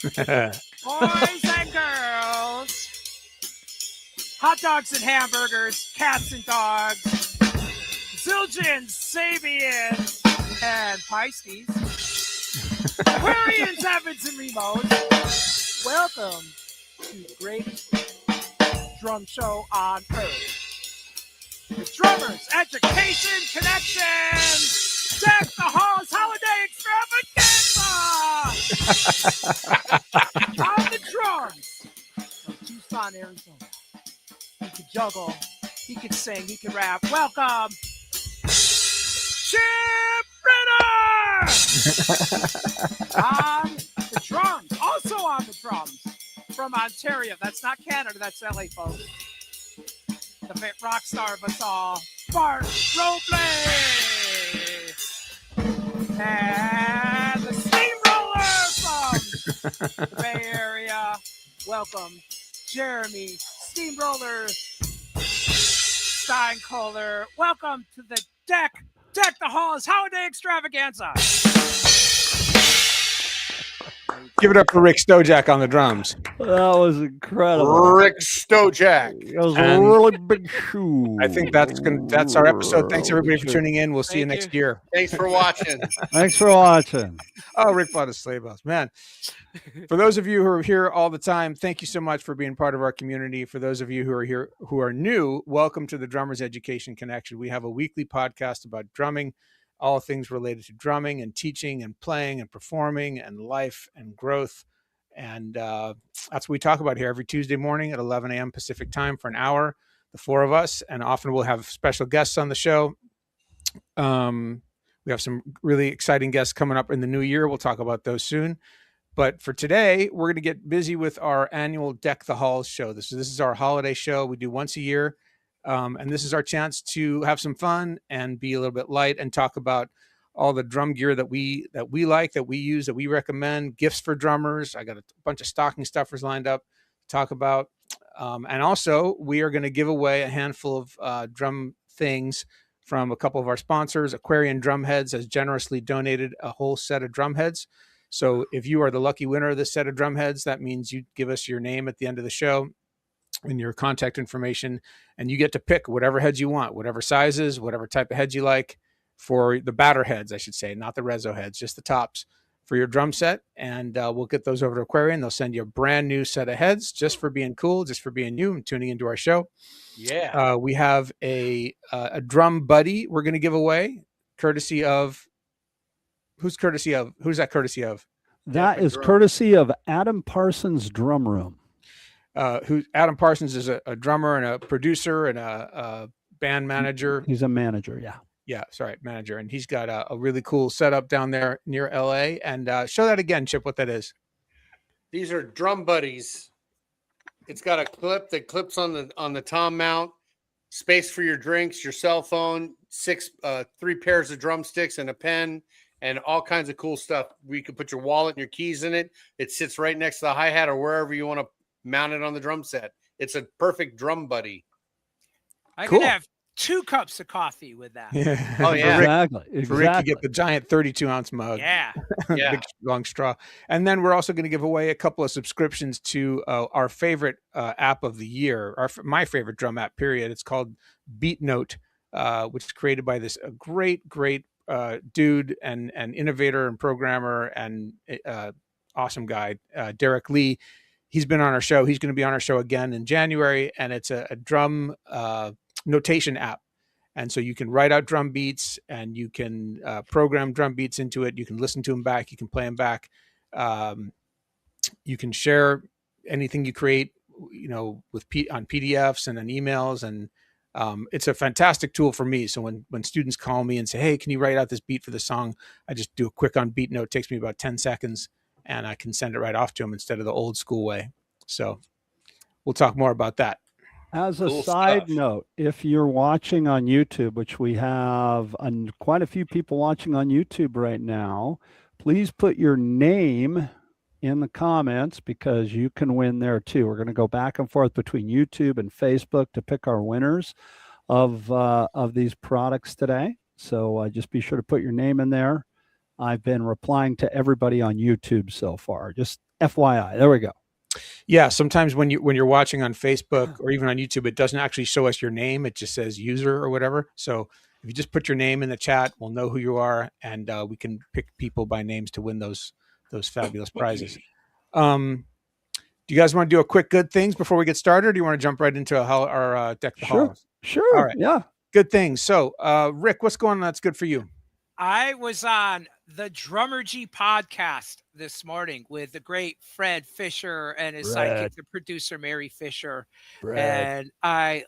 Boys and girls, hot dogs and hamburgers, cats and dogs, Zildjians, Sabians, and Pisces, Aquarians, Evans, and Remos. Welcome to the greatest drum show on earth. The Drummers Education Connection! Deck the Halls Holiday Extravaganza! On the drums from Tucson, Arizona. He can juggle, he can sing, he can rap. Welcome, Chip Ritter! On the drums, also on the drums from Ontario. That's not Canada, that's LA, folks. The rock star of us all, Bart and the steamroller from the Bay Area. Welcome, Jeremy Steamroller Steinkohler. Welcome to the Deck the Halls Holiday Extravaganza. Give it up for Rick Stojak on the drums. That was incredible. Rick Stojak. It was a really big shoe. I think that's our episode. Thanks everybody for tuning in. We'll see you next year. Thanks for watching. Thanks for watching. Oh, Rick bought a sleigh bells, man. For those of you who are here all the time, thank you so much for being part of our community. For those of you who are here who are new, welcome to the Drummers Education Connection. We have a weekly podcast about drumming, all things related to drumming and teaching and playing and performing and life and growth. And that's what we talk about here every Tuesday morning at 11 a.m. Pacific time for an hour, the four of us. And often we'll have special guests on the show. We have some really exciting guests coming up in the new year. We'll talk about those soon. But for today, we're going to get busy with our annual Deck the Halls show. This is our holiday show we do once a year. And this is our chance to have some fun and be a little bit light and talk about all the drum gear that we like, that we use, that we recommend, gifts for drummers. I got a bunch of stocking stuffers lined up to talk about. And also, we are going to give away a handful of drum things from a couple of our sponsors. Aquarian Drum Heads has generously donated a whole set of drum heads. So if you are the lucky winner of this set of drum heads, that means you give us your name at the end of the show and your contact information, and you get to pick whatever heads you want, whatever sizes, whatever type of heads you like, for the batter heads, I should say, not the rezo heads, just the tops for your drum set. And we'll get those over to Aquarian. They'll send you a brand new set of heads just for being cool, just for being you and tuning into our show. Yeah. We have a drum buddy we're going to give away, courtesy of, who's that courtesy of? That is courtesy of Adam Parsons Drum Room. Adam Parsons is a drummer and a producer and a band manager. He's a manager, yeah. Yeah, sorry, manager. And he's got a really cool setup down there near LA. And show that again, Chip, what that is. These are drum buddies. It's got a clip that clips on the tom mount, space for your drinks, your cell phone, 3 pairs of drumsticks and a pen, and all kinds of cool stuff. We could put your wallet and your keys in it. It sits right next to the hi-hat or wherever you want to mount it on the drum set. It's a perfect drum buddy. I could have 2 cups of coffee with that. Yeah. Oh, yeah. Exactly. For Rick, you get the giant 32-ounce mug. Yeah. Big, long straw. And then we're also going to give away a couple of subscriptions to our favorite app of the year, my favorite drum app, period. It's called Beat Note, which is created by this great dude and innovator and programmer and awesome guy, Derek Lee. He's been on our show. He's going to be on our show again in January, and it's a drum notation app. And so you can write out drum beats and you can program drum beats into it. You can listen to them back. You can play them back. You can share anything you create, on PDFs and on emails. And it's a fantastic tool for me. So when students call me and say, hey, can you write out this beat for the song? I just do a quick on Beat Note. It takes me about 10 seconds. And I can send it right off to them instead of the old school way. So we'll talk more about that. As a side note, if you're watching on YouTube, which we have quite a few people watching on YouTube right now, please put your name in the comments because you can win there too. We're going to go back and forth between YouTube and Facebook to pick our winners of these products today. So just be sure to put your name in there. I've been replying to everybody on YouTube so far, just FYI. There we go. Yeah, sometimes when you're watching on Facebook or even on YouTube, it doesn't actually show us your name. It just says user or whatever. So if you just put your name in the chat, we'll know who you are, and we can pick people by names to win those fabulous prizes. Do you guys want to do a quick good things before we get started, or do you want to jump right into our deck the halls? Sure. All right. Yeah. Good things. So, Rick, what's going on that's good for you? I was on the Drummergy podcast this morning with the great Fred Fisher and his sidekick, the producer Mary Fisher. And I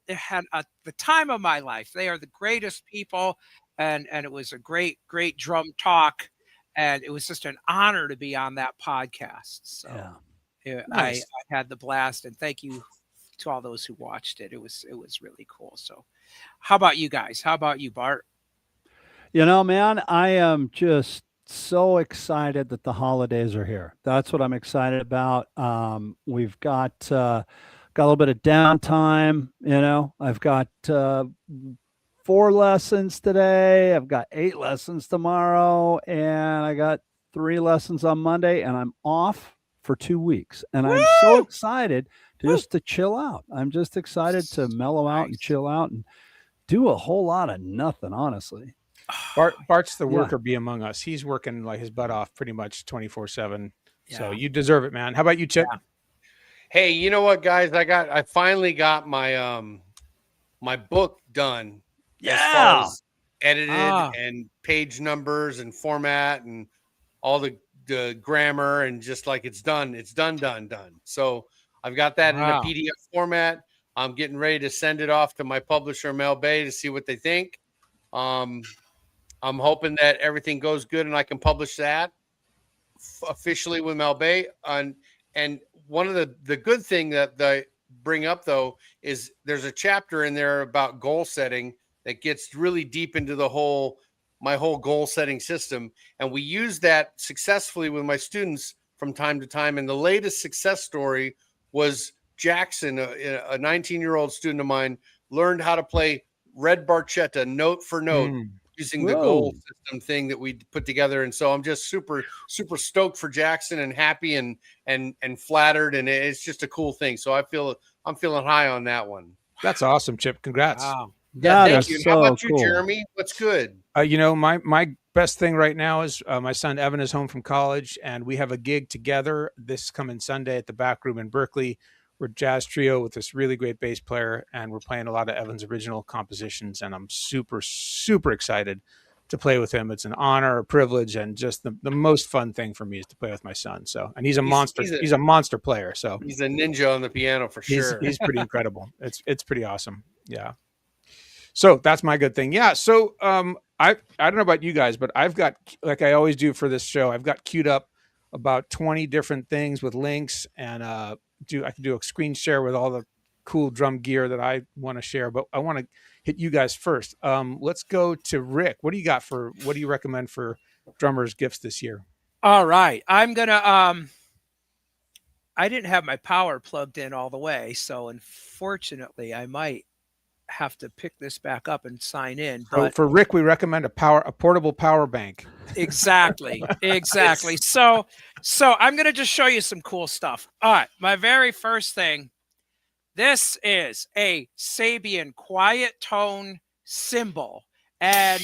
had the time of my life. They are the greatest people. And it was a great drum talk. And it was just an honor to be on that podcast. So Nice. I had the blast, and thank you to all those who watched it. It was really cool. So how about you guys? How about you, Bart? You know, man, I am just so excited that the holidays are here. That's what I'm excited about. We've got a little bit of downtime. You know, I've got 4 lessons today. I've got 8 lessons tomorrow, and I got 3 lessons on Monday, and I'm off for 2 weeks. And I'm so excited to chill out. I'm just excited to mellow out and chill out and do a whole lot of nothing, honestly. Bart's the worker bee among us. He's working like his butt off pretty much 24/7. Yeah. So you deserve it, man. How about you, Chip? Yeah. Hey, you know what, guys? I finally got my my book done. As far as edited and page numbers and format and all the grammar, and just like it's done. It's done. So I've got that in a PDF format. I'm getting ready to send it off to my publisher, Mel Bay, to see what they think. I'm hoping that everything goes good and I can publish that officially with Mel Bay. And one of the good thing that I bring up, though, is there's a chapter in there about goal setting that gets really deep into my whole goal setting system. And we use that successfully with my students from time to time. And the latest success story was Jackson, a 19-year-old student of mine, learned how to play red barchetta note for note using the goal system thing that we put together. And so I'm just super, super stoked for Jackson and happy and flattered. And it's just a cool thing. So I'm feeling high on that one. That's awesome, Chip. Congrats. Wow. Yeah, thank you. So How about cool. you, Jeremy? What's good? You know, my best thing right now is my son Evan is home from college, and we have a gig together this coming Sunday at the Back Room in Berkeley. We're a jazz trio with this really great bass player, and we're playing a lot of Evan's original compositions, and I'm super, super excited to play with him. It's an honor, a privilege, and just the most fun thing for me is to play with my son. So, and he's a monster. He's a monster player. So he's a ninja on the piano for sure. He's pretty incredible. It's pretty awesome. Yeah. So that's my good thing. Yeah. So I don't know about you guys, but I've got, like I always do for this show, I've got queued up about 20 different things with links, and I can do a screen share with all the cool drum gear that I want to share. But I want to hit you guys first. Let's go to Rick. What do you recommend for drummers' gifts this year? All right. I'm gonna I didn't have my power plugged in all the way, so unfortunately I might have to pick this back up and sign in. But for Rick, we recommend a portable power bank. Exactly. So I'm going to just show you some cool stuff. All right. My very first thing, this is a Sabian quiet tone cymbal, and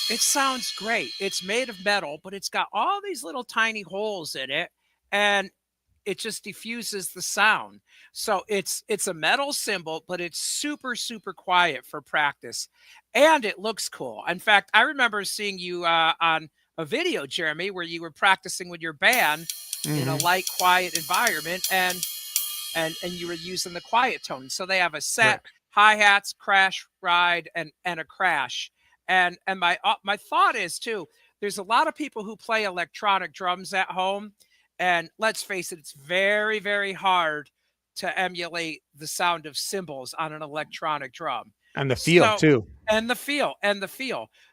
it sounds great. It's made of metal, but it's got all these little tiny holes in it, and it just diffuses the sound. So it's a metal cymbal, but it's super, super quiet for practice. And it looks cool. In fact, I remember seeing you on a video, Jeremy, where you were practicing with your band in a light, quiet environment, and you were using the quiet tone. So they have a set, hi-hats, crash, ride, and a crash. And my thought is, too, there's a lot of people who play electronic drums at home. And let's face it, it's very, very hard to emulate the sound of cymbals on an electronic drum. And the feel, too. And the feel.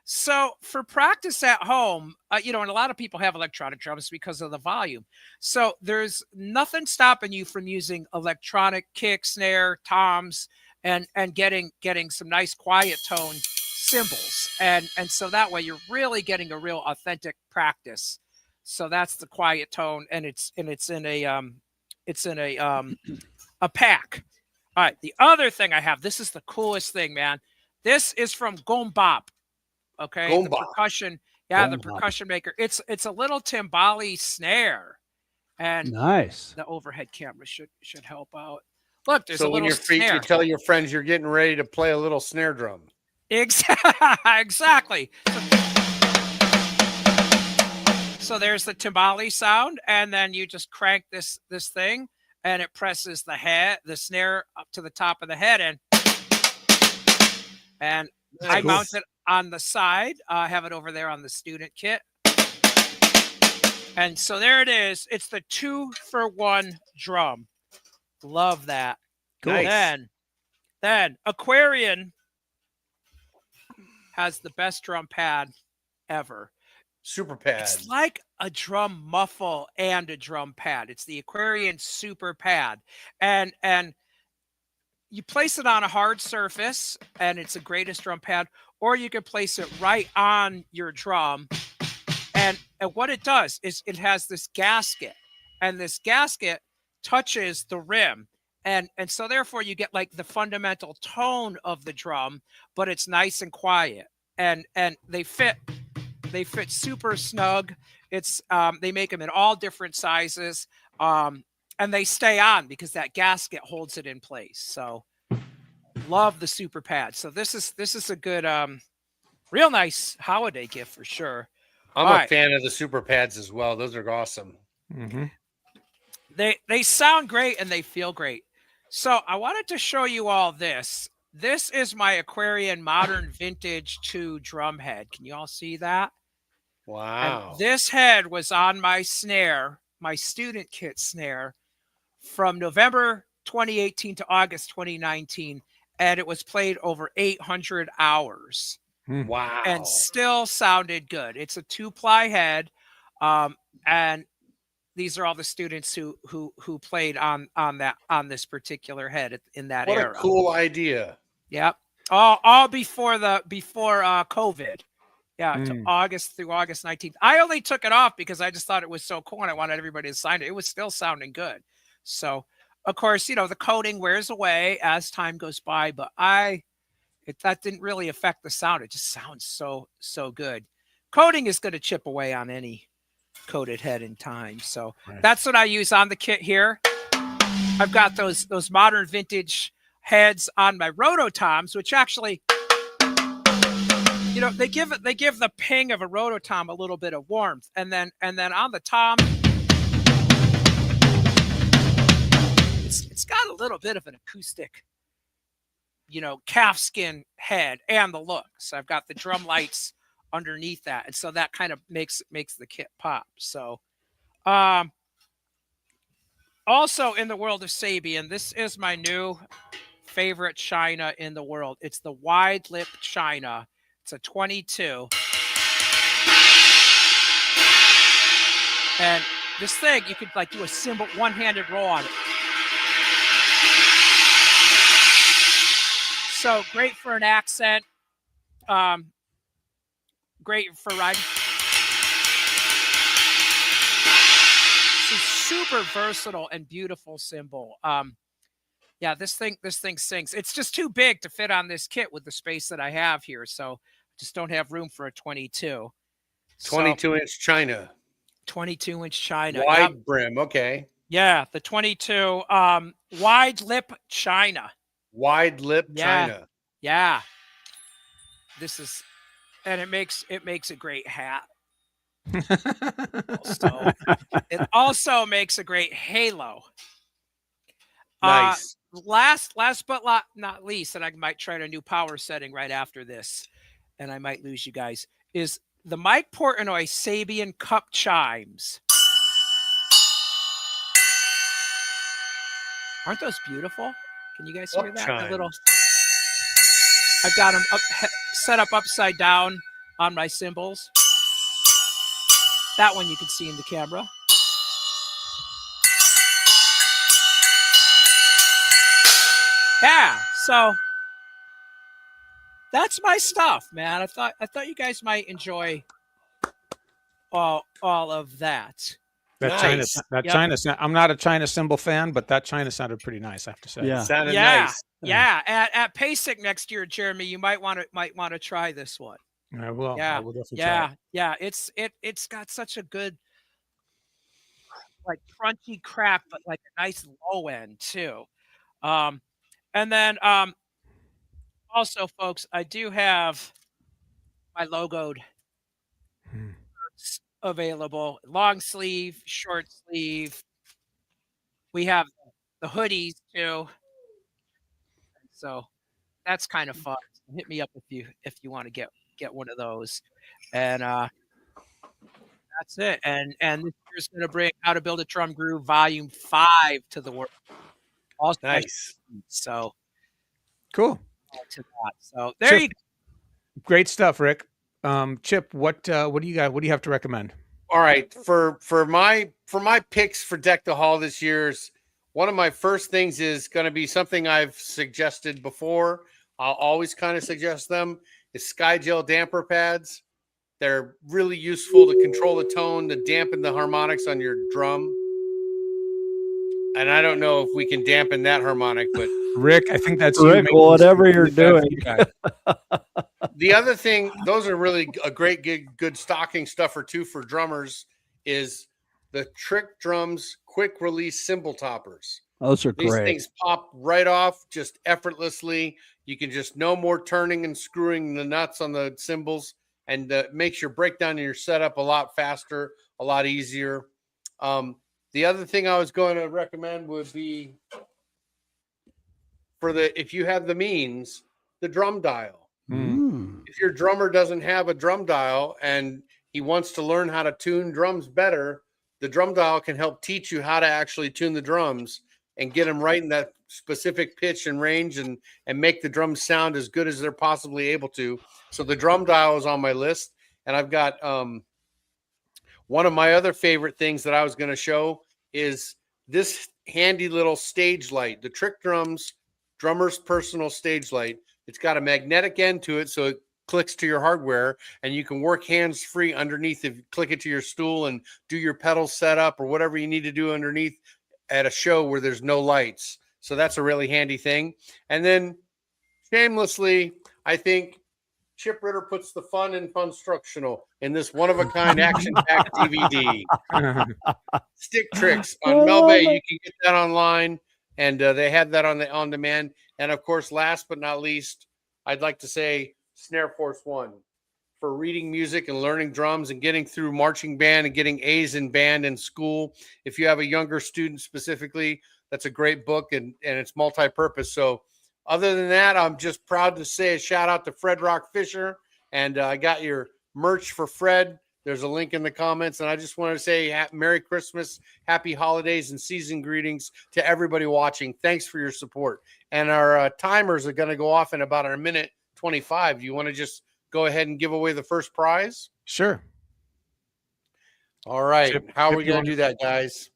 So for practice at home, and a lot of people have electronic drums because of the volume. So there's nothing stopping you from using electronic kick, snare, toms, and getting some nice quiet tone cymbals. And so that way you're really getting a real authentic practice. So that's the quiet tone, and it's in a pack. All right. The other thing I have, this is the coolest thing, man. This is from Gombop. Okay, the Goomba. percussion, yeah, the Gombop. percussion maker. It's a little timbali snare, and Nice. the overhead camera should help out. Look, there's So a when little you're free, snare. you tell your friends you're getting ready to play a little snare drum. Exactly. So there's the timbali sound, and then you just crank this thing, and it presses the snare up to the top of the head, and Nice. I mount it on the side. I have it over there on the student kit. And so there it is. It's the 2-for-1 drum. Love that. Cool. Nice. Then Aquarian has the best drum pad ever. Super pad. It's like a drum muffle and a drum pad. It's the Aquarian super pad. And you place it on a hard surface, and it's the greatest drum pad, or you can place it right on your drum. And what it does is it has this gasket, and this gasket touches the rim. And so therefore you get like the fundamental tone of the drum, but it's nice and quiet. And they fit super snug. It's they make them in all different sizes. And they stay on because that gasket holds it in place. So love the super pad. So this is a good real nice holiday gift for sure. I'm a fan of the super pads as well. Those are awesome. Mm-hmm. They sound great and they feel great. So I wanted to show you all this. This is my Aquarian Modern Vintage 2 drum head. Can you all see that? Wow. And this head was on my snare, my student kit snare, from November 2018 to August 2019. And it was played over 800 hours. Wow. And still sounded good. It's a 2-ply head. And these are all the students who played on this particular head in that era. What a cool idea. Yep. All before COVID. Yeah, to August through August 19th. I only took it off because I just thought it was so cool and I wanted everybody to sign it. It was still sounding good. So, of course, the coating wears away as time goes by, but that didn't really affect the sound. It just sounds so good. Coating is going to chip away on any coated head in time. So that's what I use on the kit here. I've got those modern vintage heads on my rototoms, which actually, they give the ping of a rototom a little bit of warmth, and then on the tom, it's got a little bit of an acoustic, calfskin head and the look. So I've got the drum lights underneath that, and so that kind of makes the kit pop. So also in the world of Sabian, this is my new favorite china in the world. It's the wide lip china. It's a 22, and this thing you could do a cymbal one-handed roll on it. So great for an accent. Great for riding. It's a super versatile and beautiful cymbal. Yeah, this thing sings. It's just too big to fit on this kit with the space that I have here, so I just don't have room for a 22. 22-inch china. 22-inch china. Wide brim. Okay. Yeah, the 22 wide lip china. Wide lip china. Yeah. This is, and it makes a great hat. It also makes a great halo. Nice. Last but not least, and I might try a new power setting right after this, and I might lose you guys, is the Mike Portnoy Sabian Cup Chimes. Aren't those beautiful? Can you guys hear that? A little. I've got them set up upside down on my cymbals. That one you can see in the camera. Yeah, so that's my stuff, man. I thought you guys might enjoy all of that. That Nice. China. I'm not a China cymbal fan, but that China sounded pretty nice, I have to say. Yeah. Sounded Yeah, nice. yeah. At PASIC next year, Jeremy, you might want to try this one. I will. Yeah, I will definitely try it. yeah. It's got such a good, like, crunchy crap, but like a nice low end too. And then also, folks, I do have my logoed Hmm. shirts available, long sleeve, short sleeve. We have the hoodies too, so that's kind of fun. Hit me up if you want to get one of those, and that's it. And this year's going to bring How to Build a Drum Groove Volume 5 to the world. All special Nice. needs, so Cool. to that. So there Chip, you go. great stuff, Rick. Chip, what do you got? What do you have to recommend? All right, for my picks for Deck the Hall this year's, one of my first things is going to be something I've suggested before. I'll always kind of suggest them is Sky Gel damper pads. They're really useful to control the tone, to dampen the harmonics on your drum. And I don't know if we can dampen that harmonic, but Rick, I think that's Rick, you. whatever you're doing. the other thing, those are really a great good stocking stuffer too for drummers, is the Trick Drums quick release cymbal toppers. Those are These great. things pop right off just effortlessly. You can just no more turning and screwing the nuts on the cymbals, and makes your breakdown in your setup a lot faster, a lot easier. The other thing I was going to recommend would be if you have the means, the drum dial. If your drummer doesn't have a drum dial and he wants to learn how to tune drums better, the drum dial can help teach you how to actually tune the drums and get them right in that specific pitch and range, and make the drums sound as good as they're possibly able to. So the drum dial is on my list. And I've got one of my other favorite things that I was going to show is this handy little stage light, the Trick Drums Drummer's Personal Stage Light. It's got a magnetic end to it, so it clicks to your hardware, and you can work hands-free underneath if you click it to your stool and do your pedal setup or whatever you need to do underneath at a show where there's no lights. So that's a really handy thing. And then shamelessly, I think Chip Ritter puts the fun in Funstructional in this one-of-a-kind action-packed DVD. Stick Tricks on Melbay. You can get that online, and they had that on demand. And of course, last but not least, I'd like to say Snare Force One for reading music and learning drums and getting through marching band and getting A's in band in school. If you have a younger student specifically, that's a great book, and it's multi-purpose. So other than that, I'm just proud to say a shout out to Fred Rock Fisher, and I got your merch for Fred. There's a link in the comments, and I just want to say Merry Christmas, Happy Holidays, and season greetings to everybody watching. Thanks for your support. And our timers are going to go off in about a minute 25. You want to just go ahead and give away the first prize? Sure. All right. Chip, How are we going to do that, guys?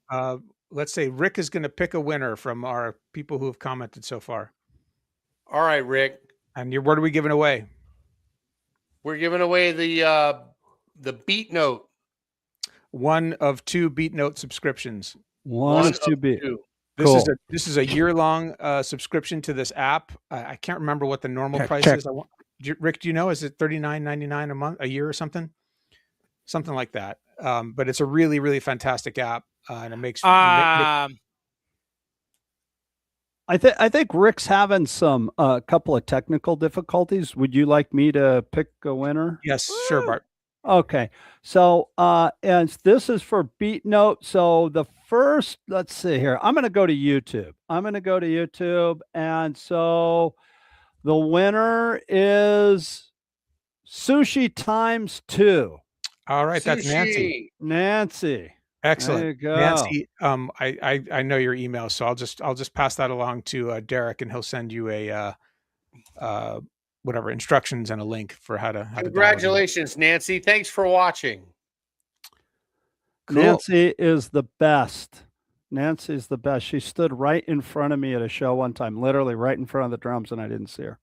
Let's say Rick is going to pick a winner from our people who have commented so far. All right, Rick. And what are we giving away? We're giving away the Beat Note. One of 2 Beat Note subscriptions. One of 2 Beat. This is a year-long subscription to this app. I can't remember what the normal price is. Rick, do you know? Is it $39.99 a year or something? Something like that. But it's a really, really fantastic app, and it makes. I think Rick's having some couple of technical difficulties. Would you like me to pick a winner? Yes, sure, Bart. Okay. So and this is for Beat Note. So the first, let's see here. I'm going to go to YouTube. And so the winner is Sushi Times 2. All right, that's Nancy. Excellent. There you go. Nancy, I know your email, so I'll just pass that along to Derek, and he'll send you a whatever instructions and a link for how to. Congratulations, Nancy! Thanks for watching. Cool. Nancy is the best. Nancy's the best. She stood right in front of me at a show one time, literally right in front of the drums, and I didn't see her.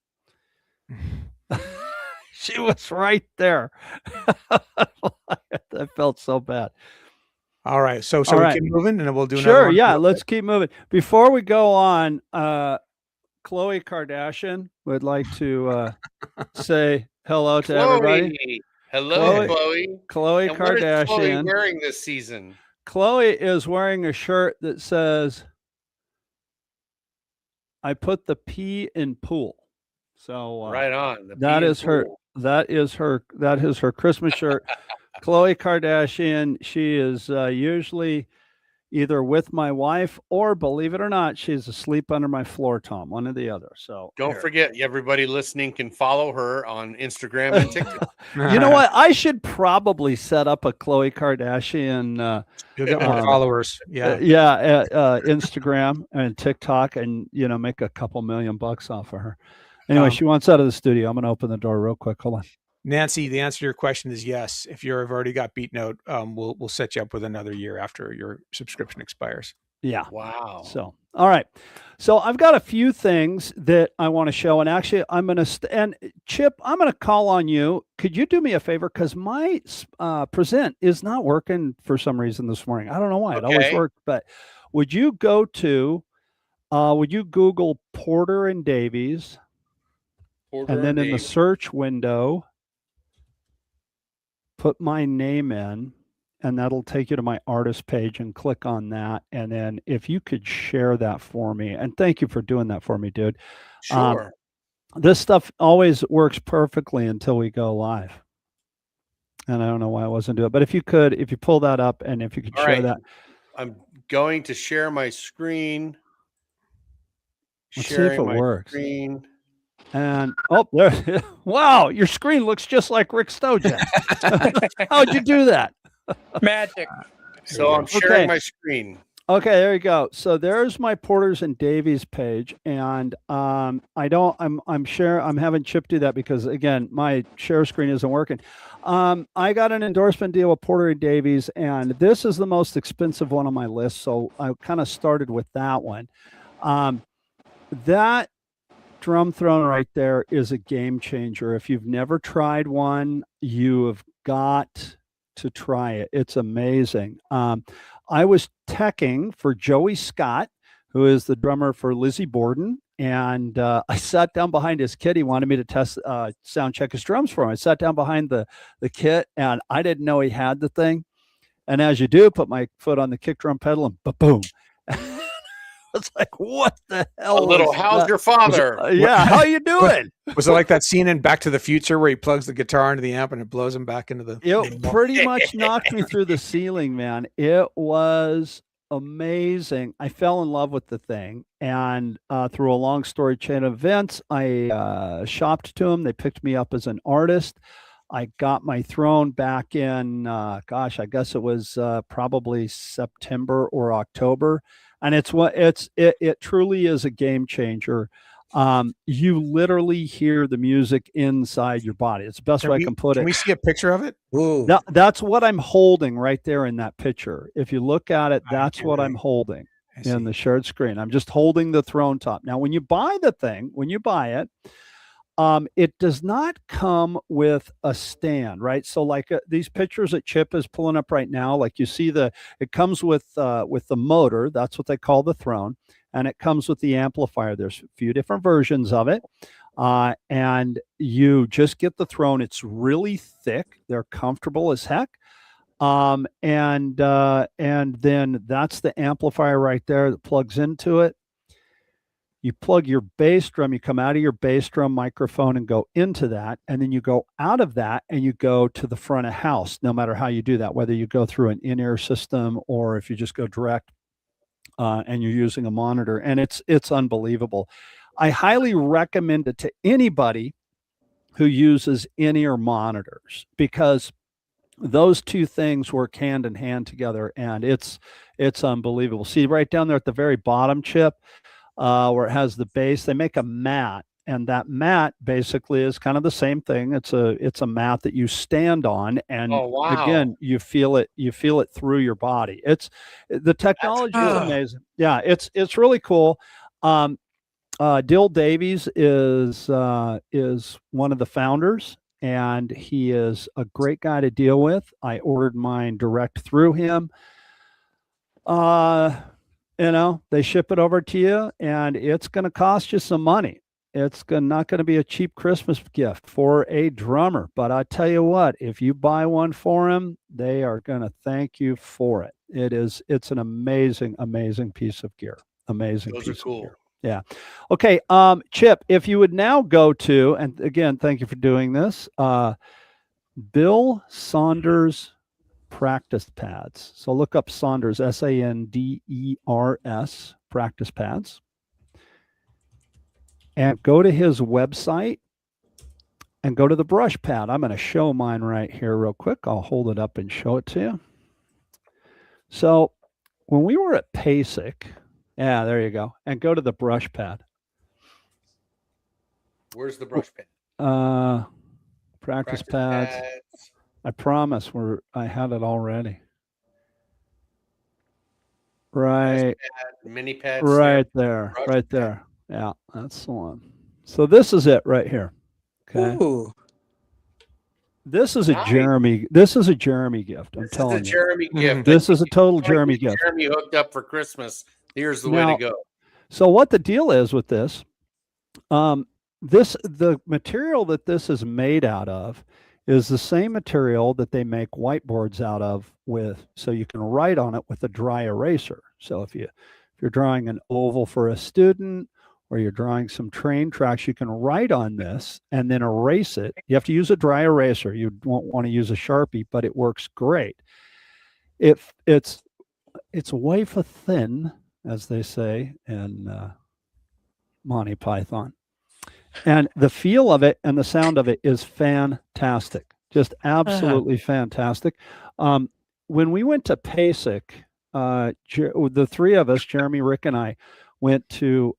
She was right there. I felt so bad. All right. So All we right. keep moving, and then we'll do another Sure. one. Yeah. Let's keep moving. Before we go on, Khloe Kardashian would like to say hello to everybody. Hello, Khloe Khloe. And what is Khloe Kardashian. wearing this season? Khloe is wearing a shirt that says, "I put the P in pool." So Right on. that is her. That is her Christmas shirt. Khloe Kardashian. She is usually either with my wife or, believe it or not, she's asleep under my floor, Tom. One or the other. So don't forget, everybody listening can follow her on Instagram and TikTok. You know what? I should probably set up a Khloe Kardashian. You'll get more followers. Yeah. Instagram and TikTok, and make a couple $1,000,000 off of her. Anyway, she wants out of the studio. I'm going to open the door real quick. Hold on. Nancy, the answer to your question is yes. If you've already got Beat Note, we'll set you up with another year after your subscription expires. Yeah. Wow. So, all right. So I've got a few things that I want to show, and actually I'm going to, and Chip, I'm going to call on you. Could you do me a favor? Because my present is not working for some reason this morning. I don't know why. It always worked, but would you Google Porter and Davies, and then in the search window, put my name in, and that'll take you to my artist page, and click on that. And then if you could share that for me, and thank you for doing that for me, dude. Sure. This stuff always works perfectly until we go live. And I don't know why I wasn't doing it, but if you pull that up, and if you could share that. I'm going to share my screen. Let's see if it works. Screen. And there! Wow, your screen looks just like Rick Stojak. How'd you do that? Magic. So I'm sharing my screen. Okay, there you go. So there's my Porters and Davies page, and I'm having Chip do that because, again, my share screen isn't working. I got an endorsement deal with Porter and Davies, and this is the most expensive one on my list, so I kind of started with that one. That drum throne right there is a game changer. If you've never tried one, you have got to try it. It's amazing. I was teching for Joey Scott, who is the drummer for Lizzie Borden, and I sat down behind his kit. He wanted me to test sound check his drums for him. I sat down behind the kit, and I didn't know he had the thing. And as you do, put my foot on the kick drum pedal, and ba-boom. It's like, what the hell? How's your father? How you doing? Was it like that scene in Back to the Future where he plugs the guitar into the amp and it blows him back into the? It pretty much knocked me through the ceiling, man. It was amazing. I fell in love with the thing, and through a long story chain of events, I shopped to them. They picked me up as an artist. I got my throne back in, I guess it was probably September or October. And it truly is a game changer. You literally hear the music inside your body. It's the best way I can put it. Can we see a picture of it? That's what I'm holding right there in that picture. If you look at it, that's what I'm holding in the shared screen. I'm just holding the throne top. Now, when you buy it, it does not come with a stand, right? So like these pictures that Chip is pulling up right now, like you see it comes with the motor. That's what they call the throne. And it comes with the amplifier. There's a few different versions of it. And you just get the throne. It's really thick. They're comfortable as heck. And then that's the amplifier right there that plugs into it. You plug your bass drum, you come out of your bass drum microphone and go into that, and then you go out of that and you go to the front of house, no matter how you do that, whether you go through an in-ear system or if you just go direct and you're using a monitor, and it's unbelievable. I highly recommend it to anybody who uses in-ear monitors, because those two things work hand in hand together, and it's unbelievable. See right down there at the very bottom, Chip, where it has the bass, they make a mat, and that mat basically is kind of the same thing. It's a mat that you stand on, and again, you feel it through your body. The technology is amazing. Yeah, it's really cool. Dill Davies is one of the founders, and he is a great guy to deal with. I ordered mine direct through him. They ship it over to you, and it's going to cost you some money. It's not going to be a cheap Christmas gift for a drummer. But I tell you what, if you buy one for him, they are going to thank you for it. It's an amazing, amazing piece of gear. Amazing Those piece are cool. of gear. Yeah. Okay. Chip, if you would now go to, and again, thank you for doing this, Bill Saunders practice pads. So look up Saunders, Sanders, practice pads, and go to his website and go to the brush pad. I'm going to show mine right here real quick. I'll hold it up and show it to you. So when we were at PASIC, yeah, there you go, and go to the brush pad. Where's the brush pad? Practice pads. I promise I had it already. Right. Mini pad. Right there. Right there. Yeah, that's the one. So this is it right here. Okay. Ooh. This is a Jeremy. This is a Jeremy gift. I'm telling you. Jeremy gift. This is a total Jeremy gift. Jeremy hooked up for Christmas. Here's the way to go. So what the deal is with this? The material that this is made out of is the same material that they make whiteboards out of so you can write on it with a dry eraser. So if you're drawing an oval for a student, or you're drawing some train tracks, you can write on this and then erase it. You have to use a dry eraser. You won't want to use a Sharpie, but it works great. It's wafer thin, as they say in Monty Python. And the feel of it and the sound of it is fantastic. Just absolutely fantastic. When we went to PASIC, the three of us, Jeremy, Rick, and I, went to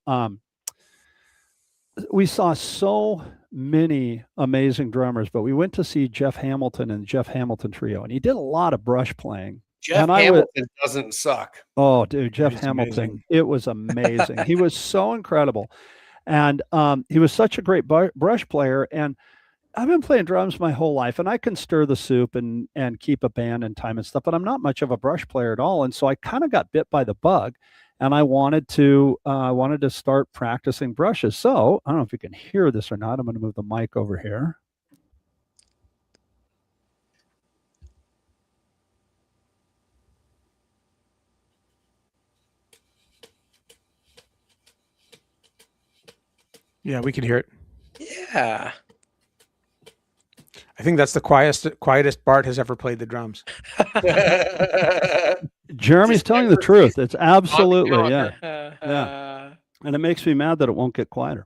we saw so many amazing drummers, but we went to see Jeff Hamilton and Jeff Hamilton Trio, and he did a lot of brush playing. Jeff Hamilton doesn't suck. Oh, dude, Jeff Hamilton. It was amazing. He was so incredible. And he was such a great brush player. And I've been playing drums my whole life, and I can stir the soup and keep a band in time and stuff, but I'm not much of a brush player at all. And so I kind of got bit by the bug, and I wanted to start practicing brushes. So I don't know if you can hear this or not. I'm going to move the mic over here. Yeah, we can hear it. Yeah. I think that's the quietest Bart has ever played the drums. Jeremy's telling the truth. It's absolutely, yeah. And it makes me mad that it won't get quieter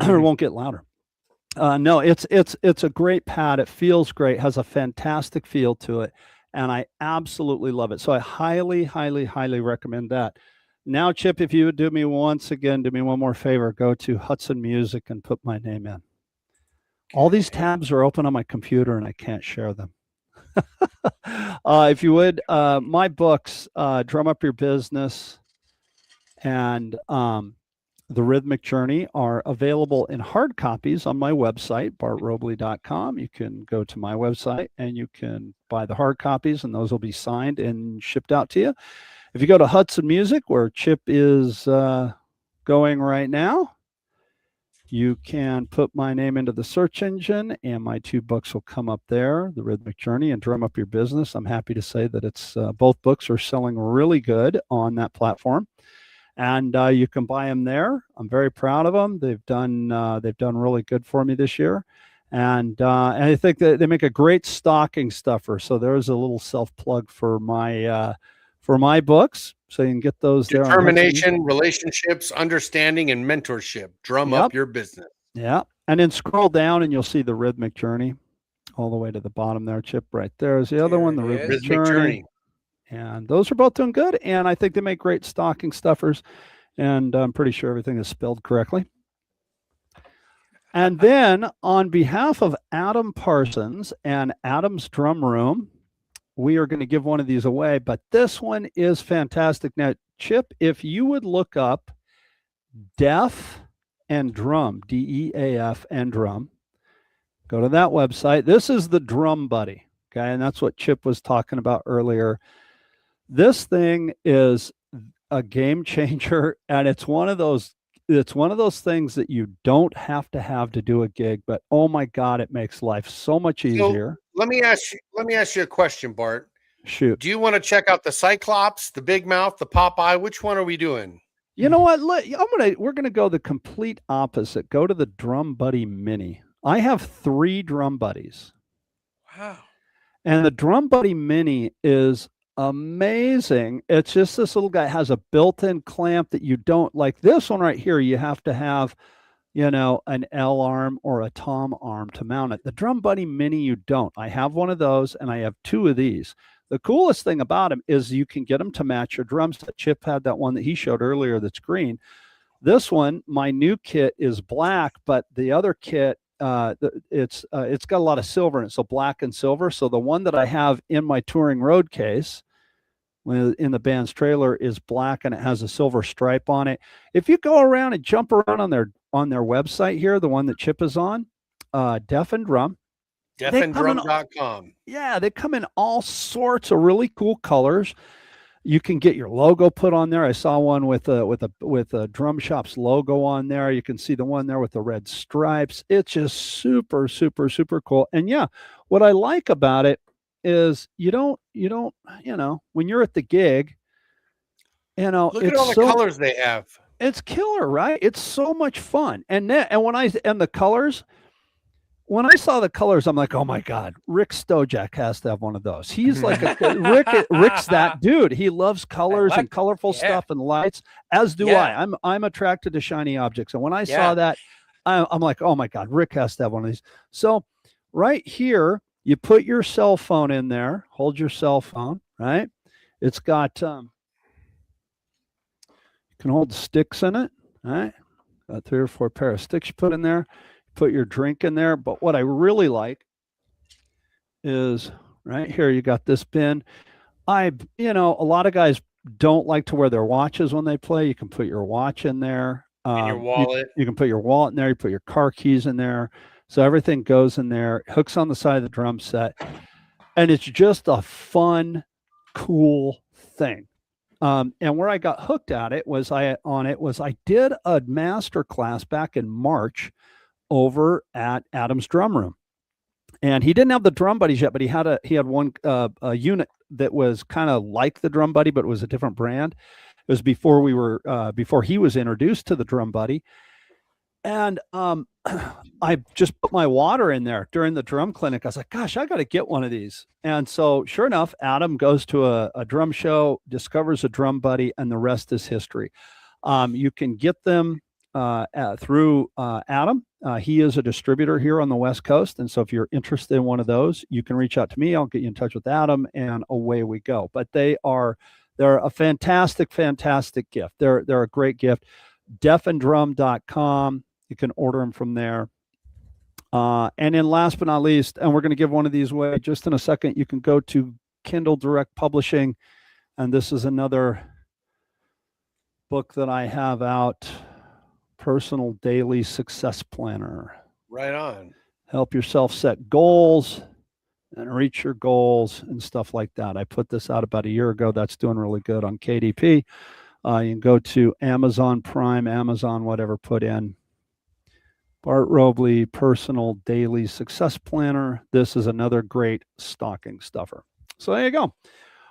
or won't get louder. No, it's a great pad. It feels great, has a fantastic feel to it, and I absolutely love it. So I highly, highly, highly recommend that. Now, Chip, if you would do me one more favor, go to Hudson Music and put my name in. All these tabs are open on my computer and I can't share them. If you would, my books, Drum Up Your Business and The Rhythmic Journey, are available in hard copies on my website, bartrobley.com. You can go to my website and you can buy the hard copies, and those will be signed and shipped out to you. If you go to Hudson Music, where Chip is going right now, you can put my name into the search engine, and my two books will come up there, The Rhythmic Journey and Drum Up Your Business. I'm happy to say that it's both books are selling really good on that platform, and you can buy them there. I'm very proud of them. They've done really good for me this year, and I think that they make a great stocking stuffer. So there's a little self plug for my books, so you can get those there. Determination, relationships, understanding, and mentorship. Drum Up Your Business. Yeah. And then scroll down and you'll see The Rhythmic Journey all the way to the bottom there, Chip. Right there is the other one, The Rhythmic Journey. And those are both doing good. And I think they make great stocking stuffers. And I'm pretty sure everything is spelled correctly. And then on behalf of Adam Parsons and Adam's Drum Room, we are going to give one of these away, but this one is fantastic. Now, Chip, if you would look up Deaf and Drum, DEAF and Drum, Go to that website. This is the Drum Buddy. Okay. And that's what Chip was talking about earlier. This thing is a game changer, and it's one of those things that you don't have to do a gig, but oh my God, it makes life so much easier. So let me ask you a question, Bart. Shoot. Do you want to check out the Cyclops, the Big Mouth, the Popeye? Which one are we doing? You know what? We're gonna go the complete opposite. Go to the Drum Buddy Mini. I have 3 Drum Buddies. Wow. And the Drum Buddy Mini is amazing. It's just this little guy. It has a built-in clamp that you don't like. This one right here, you have to have, an L arm or a Tom arm to mount it. The Drum Buddy Mini, you don't. I have one of those, and I have 2 of these. The coolest thing about them is you can get them to match your drums. Chip had that one that he showed earlier that's green. This one, my new kit is black, but the other kit, it's got a lot of silver in it, so black and silver. So the one that I have in my touring road case in the band's trailer is black, and it has a silver stripe on it. If you go around and jump around on their website here, the one that Chip is on, Def and Drum, deafandDrum.com. Yeah, they come in all sorts of really cool colors. You can get your logo put on there. I saw one with a Drum Shop's logo on there. You can see the one there with the red stripes. It's just super, super, super cool. And yeah, what I like about it is you don't, when you're at the gig, look at all the colors they have. It's killer, right? It's so much fun. And the colors. When I saw the colors, I'm like, oh my God, Rick Stojak has to have one of those. He's like Rick's that dude. He loves colors and colorful stuff and lights, as do I. I'm attracted to shiny objects. And when I saw that, I'm like, oh my God, Rick has to have one of these. So right here, you put your cell phone in there, hold your cell phone, right? It's got, you can hold sticks in it, right? Got 3 or 4 pair of sticks you put in there. Put your drink in there. But what I really like is right here, you got this bin. A lot of guys don't like to wear their watches when they play. You can put your watch in there. And your wallet. You can put your wallet in there. You put your car keys in there. So everything goes in there, hooks on the side of the drum set. And it's just a fun, cool thing. And where I got hooked at it was I did a master class back in March over at Adam's Drum Room, and he didn't have the Drum Buddies yet, but he had one a unit that was kind of like the Drum Buddy, but it was a different brand. It was before he was introduced to the Drum Buddy, and I just put my water in there during the drum clinic. I was like, gosh, I got to get one of these. And so sure enough, Adam goes to a drum show, discovers a Drum Buddy, and the rest is history. You can get them through Adam. He is a distributor here on the West Coast. And so if you're interested in one of those, you can reach out to me. I'll get you in touch with Adam, and away we go. But they're a fantastic, fantastic gift. They're a great gift. deafandDrum.com. You can order them from there. And then last but not least, and we're going to give one of these away just in a second, you can go to Kindle Direct Publishing. And this is another book that I have out. Personal Daily Success Planner. Right on. Help yourself set goals and reach your goals and stuff like that. I put this out about a year ago. That's doing really good on KDP. You can go to Amazon Prime, Amazon, whatever, put in Bart Robley Personal Daily Success Planner. This is another great stocking stuffer. So there you go. All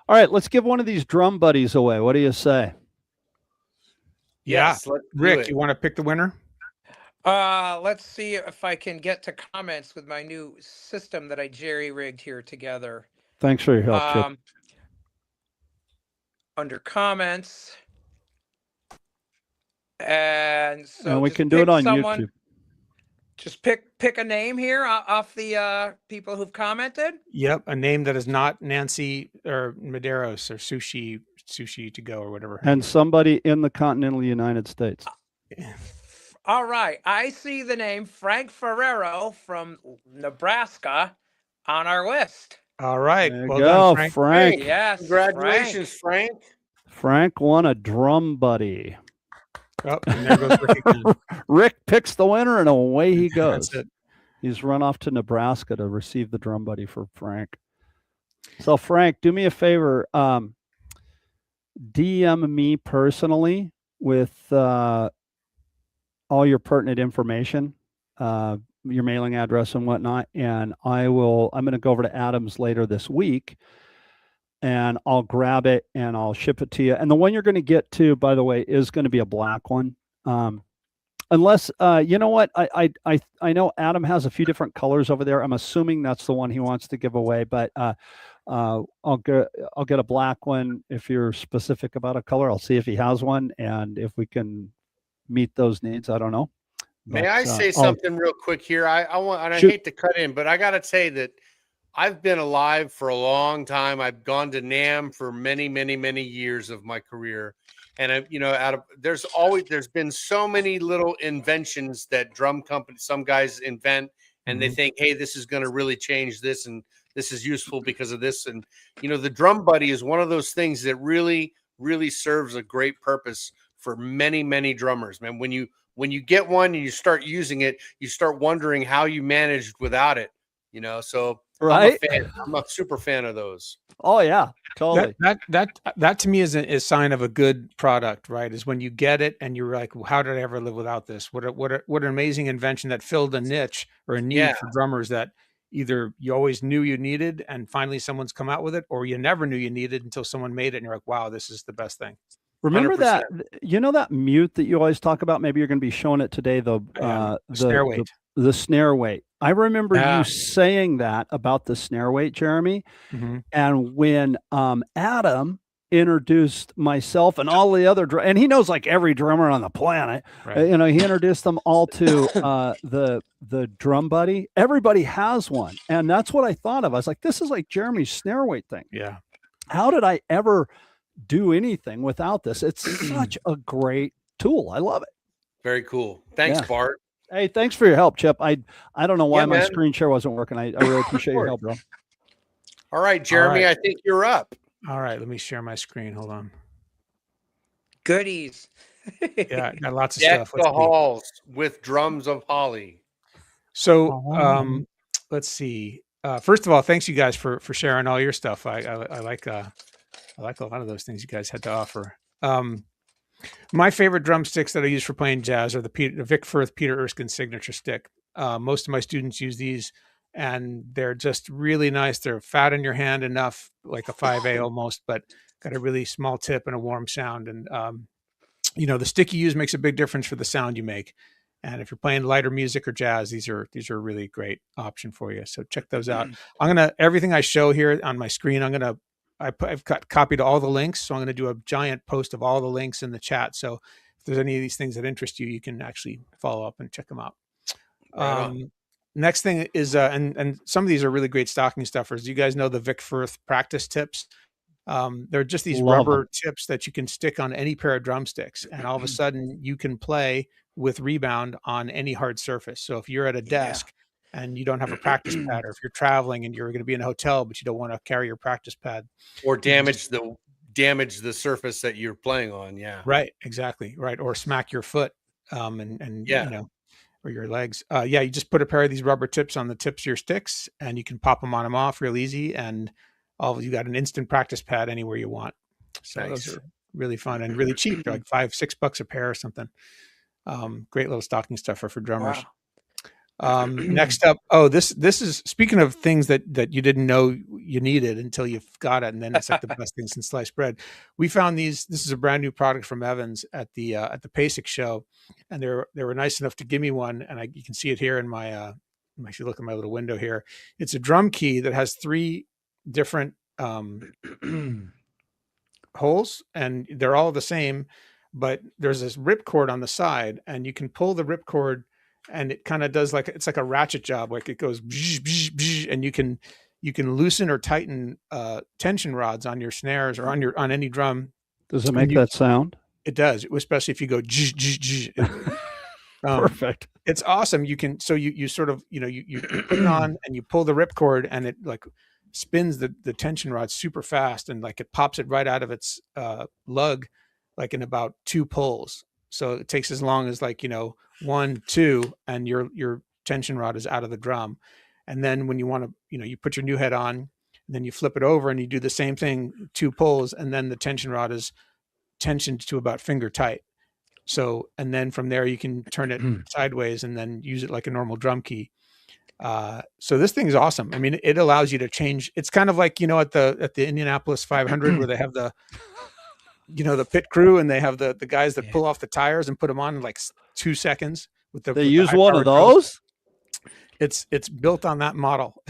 right, let's give one of these Drum Buddies away. What do you say? Yeah. Yes, Rick, you want to pick the winner? Let's see if I can get to comments with my new system that I jerry-rigged here together. Thanks for your help, Chip. Under comments. And so and we can do it on YouTube. Just pick a name here off the people who've commented. Yep, a name that is not Nancy or Medeiros or Sushi to go or whatever. And somebody in the continental United States. All right. I see the name Frank Ferrero from Nebraska on our list. All right. Well done, Frank. Hey, yes. Congratulations, Frank. Frank won a Drum Buddy. Oh, and there goes Rick again. Rick picks the winner and away he goes. That's it. He's run off to Nebraska to receive the drum buddy for Frank. So Frank, do me a favor. DM me personally with all your pertinent information, your mailing address and whatnot, and I'm going to go over to Adam's later this week, and I'll grab it and I'll ship it to you. And the one you're going to get to, by the way, is going to be a black one. Unless you know what, I know Adam has a few different colors over there. I'm assuming that's the one he wants to give away, but I'll get a black one. If you're specific about a color, I'll see if he has one, and if we can meet those needs. I don't know. May I say something real quick here? I want, and I hate to cut in, but I got to say that I've been alive for a long time. I've gone to NAMM for many, many, many years of my career. And there's been so many little inventions that drum companies, some guys invent, and they think, hey, this is going to really change this, and this is useful because of this. And, the drum buddy is one of those things that really, really serves a great purpose for many, many drummers, man. When you get one and you start using it, you start wondering how you managed without it, so right. I'm a super fan of those. Oh yeah, totally. That to me is a sign of a good product, right? Is when you get it and you're like, well, how did I ever live without this? What an amazing invention that filled a niche or a need for drummers that either you always knew you needed and finally someone's come out with it, or you never knew you needed until someone made it and you're like, wow, this is the best thing. Remember 100%. That mute that you always talk about? Maybe you're going to be showing it today. The snare weight. The snare weight. I remember you saying that about the snare weight, Jeremy. And when Adam introduced myself and all the other, and he knows like every drummer on the planet, right. He introduced them all to the drum buddy. Everybody has one, and that's what I thought of. I was like, this is like Jeremy's snare weight thing. Yeah. How did I ever do anything without this? It's such a great tool. I love it. Very cool. Thanks, Bart. Hey, thanks for your help, Chip. I don't know why my screen share wasn't working. I really appreciate your help, bro. All right, Jeremy, I think you're up. All right, let me share my screen. Hold on. Goodies. Yeah, got lots of Deck stuff. the halls with drums of holly. So let's see. First of all, thanks you guys for sharing all your stuff. I like a lot of those things you guys had to offer. My favorite drumsticks that I use for playing jazz are the Vic Firth Peter Erskine signature stick. Most of my students use these, and they're just really nice. They're fat in your hand enough, like a 5A almost, but got a really small tip and a warm sound. And the stick you use makes a big difference for the sound you make. And if you're playing lighter music or jazz, these are a really great option for you. So check those out. Everything I show here on my screen, I've got copied all the links. So I'm going to do a giant post of all the links in the chat. So if there's any of these things that interest you, you can actually follow up and check them out. Next thing is, and some of these are really great stocking stuffers. You guys know the Vic Firth practice tips. They're just these rubber tips that you can stick on any pair of drumsticks. And all of a sudden you can play with rebound on any hard surface. So if you're at a desk and you don't have a practice pad, or if you're traveling and you're going to be in a hotel, but you don't want to carry your practice pad, or damage the surface that you're playing on. Yeah. Right. Exactly. Right. Or smack your foot, or your legs. You just put a pair of these rubber tips on the tips of your sticks and you can pop them on them off real easy. And you got an instant practice pad anywhere you want. So those are really fun and really cheap. They're like $5-6 a pair or something. Great little stocking stuffer for drummers. Wow. Next up, this is, speaking of things that you didn't know you needed until you got it, and then it's like the best thing since sliced bread. We found these. This is a brand new product from Evans at the PASIC show, and they were nice enough to give me one, and you can see it here in my. If you look at my little window here, it's a drum key that has 3 different holes, and they're all the same, but there's this ripcord on the side, and you can pull the ripcord. And it kind of does it's like a ratchet job. Like it goes, bzz, bzz, bzz, and you can loosen or tighten tension rods on your snares or on any drum. Does it make that sound? It does, especially if you go bzz, bzz, bzz. Perfect. It's awesome. You can you sort of you put it on and you pull the ripcord and it like spins the tension rod super fast and like it pops it right out of its lug like in about 2 pulls. So it takes as long as 1, 2, and you're tension rod is out of the drum. And then when you want to, you put your new head on, and then you flip it over and you do the same thing, 2 pulls, and then the tension rod is tensioned to about finger tight. So, and then from there you can turn it sideways and then use it like a normal drum key. So this thing is awesome. I mean, it allows you to change. It's kind of like, at the Indianapolis 500 where they have the pit crew, and they have the guys that pull off the tires and put them on in like 2 seconds with they use one of those. It's built on that model.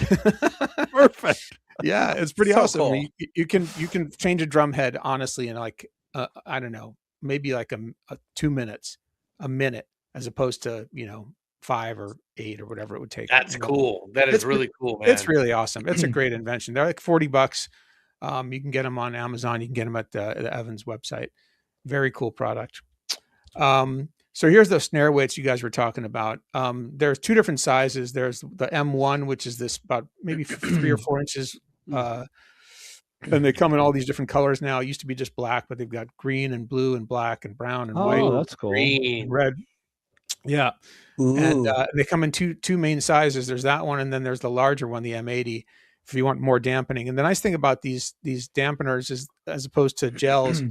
Perfect. Yeah, it's pretty awesome. Cool. You can change a drum head honestly in like I don't know, maybe like a 2 minutes, a minute, as opposed to 5 or 8 or whatever it would take. That's cool. That is really cool, man. It's really awesome. It's a great invention. They're like $40. You can get them on Amazon. You can get them at the Evans website. Very cool product. So here's the snare weights you guys were talking about. There's 2 different sizes. There's the M1, which is this about maybe 3 or 4 inches. And they come in all these different colors now. It used to be just black, but they've got green and blue and black and brown and white. Oh, that's cool. Green. And red. Yeah. Ooh. And they come in two main sizes. There's that one, and then there's the larger one, the M80, if you want more dampening. And the nice thing about these dampeners is, as opposed to gels,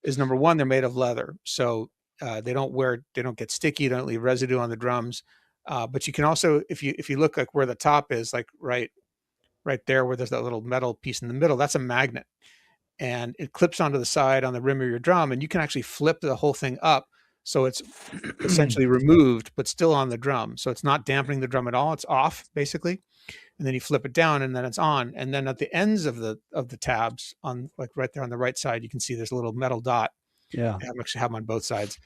is number one, they're made of leather. So they don't get sticky, don't leave residue on the drums. But you can also, if you look like where the top is, like right there where there's that little metal piece in the middle, that's a magnet. And it clips onto the side on the rim of your drum, and you can actually flip the whole thing up. So it's essentially removed, but still on the drum. So it's not dampening the drum at all. It's off basically. And then you flip it down, and then it's on. And then at the ends of the tabs, on like right there on the right side, you can see there's a little metal dot. Yeah. I actually have them on both sides.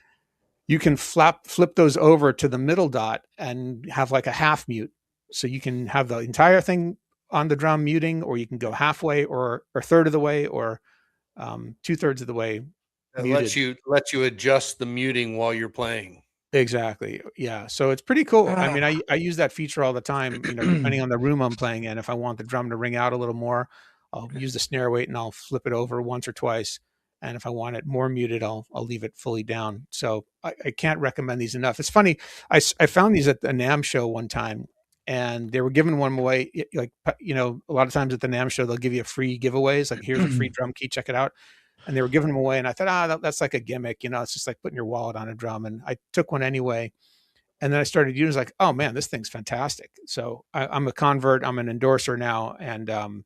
You can flip those over to the middle dot and have like a half mute. So you can have the entire thing on the drum muting, or you can go halfway or a third of the way, or 2/3 of the way. It lets you adjust the muting while you're playing. Exactly. Yeah. So it's pretty cool. I mean, I use that feature all the time, depending on the room I'm playing in. If I want the drum to ring out a little more, I'll use the snare weight and I'll flip it over once or twice. And if I want it more muted, I'll leave it fully down. So I can't recommend these enough. It's funny. I found these at the NAMM show one time, and they were giving one away. Like, a lot of times at the NAMM show, they'll give you free giveaways. Like, here's a free drum key, check it out. And they were giving them away. And I thought, that's like a gimmick, it's just like putting your wallet on a drum. And I took one anyway. And then I started using it, like, oh man, this thing's fantastic. So I'm a convert. I'm an endorser now, and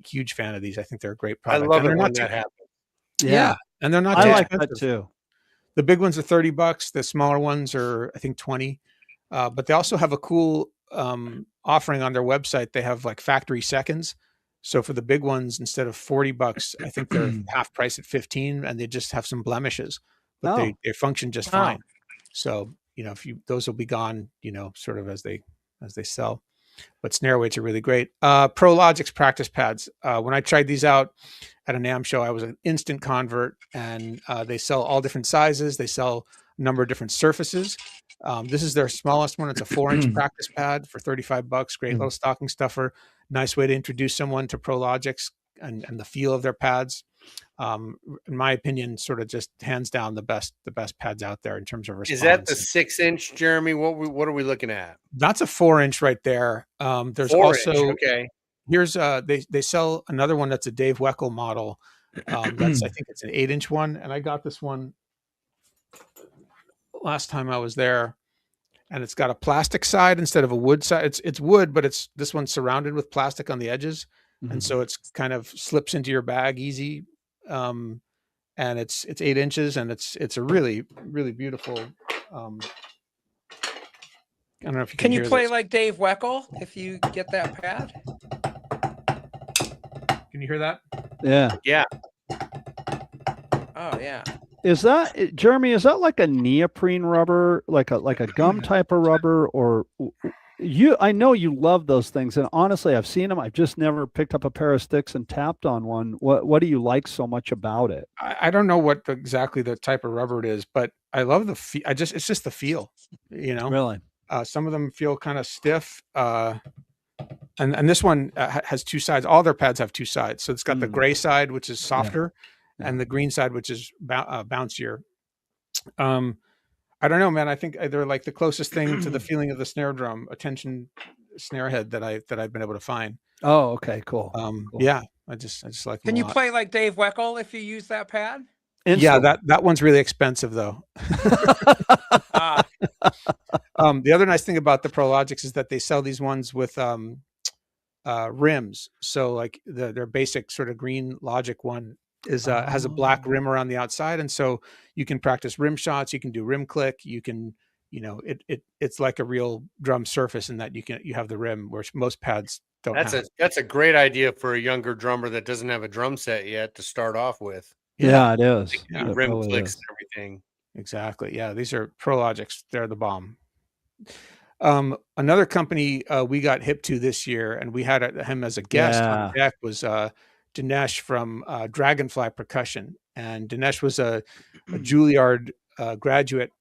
huge fan of these. I think they're a great product. I love it when that happens. Yeah. And they're not I too like expensive. that too. The big ones are $30. The smaller ones are, I think, 20. But they also have a cool offering on their website. They have like factory seconds. So for the big ones, instead of $40, I think they're half price at 15, and they just have some blemishes, but they function just fine. So, those will be gone, sort of as they sell. But snare weights are really great. ProLogic's practice pads. When I tried these out at a NAMM show, I was an instant convert, and they sell all different sizes. They sell a number of different surfaces. This is their smallest one. It's a 4-inch practice pad for $35. Great little stocking stuffer. Nice way to introduce someone to ProLogic's and the feel of their pads. In my opinion, sort of just hands down the best pads out there in terms of response. Is that the 6-inch, Jeremy? What are we looking at? That's a 4-inch right there. There's 4-inch, also okay. Here's they sell another one that's a Dave Weckl model. That's I think it's an 8-inch one, and I got this one last time I was there. And it's got a plastic side instead of a wood side. It's wood, but this one's surrounded with plastic on the edges. And so it's kind of slips into your bag easy. And it's 8 inches, and it's a really, really beautiful. I don't know if you can you play this. like Dave Weckl if you get that pad? Can you hear that? Yeah. Yeah. Oh yeah. Is that, Jeremy, is that like a neoprene rubber, like a gum type of rubber, or I know you love those things, and honestly, I've seen them. I've just never picked up a pair of sticks and tapped on one. What do you like so much about it? I don't know what exactly the type of rubber it is, but I love the feel. It's just the feel, Really? Some of them feel kind of stiff. And this one has 2 sides. All their pads have 2 sides. So it's got the gray side, which is softer, and the green side, which is bouncier. I I don't know, man. I think they're like the closest thing to the feeling of the snare drum, a tension snare head that I've been able to find. Oh, okay, cool. Cool. Yeah, I just like them Can a you lot. play like Dave Weckl if you use that pad? Yeah, that one's really expensive though. Ah, The other nice thing about the ProLogics is that they sell these ones with rims. So like their basic sort of green Logic one is has a black rim around the outside, and so you can practice rim shots. You can do rim click. You can, it's like a real drum surface in that you have the rim, where most pads don't have. That's a great idea for a younger drummer that doesn't have a drum set yet to start off with. Yeah, it is. They can do It rim really clicks is. and everything. Exactly. Yeah, these are ProLogics. They're the bomb. Another company we got hip to this year, and we had him as a guest on deck, was D.E.C from Dragonfly Percussion. And D.E.C was a Juilliard graduate.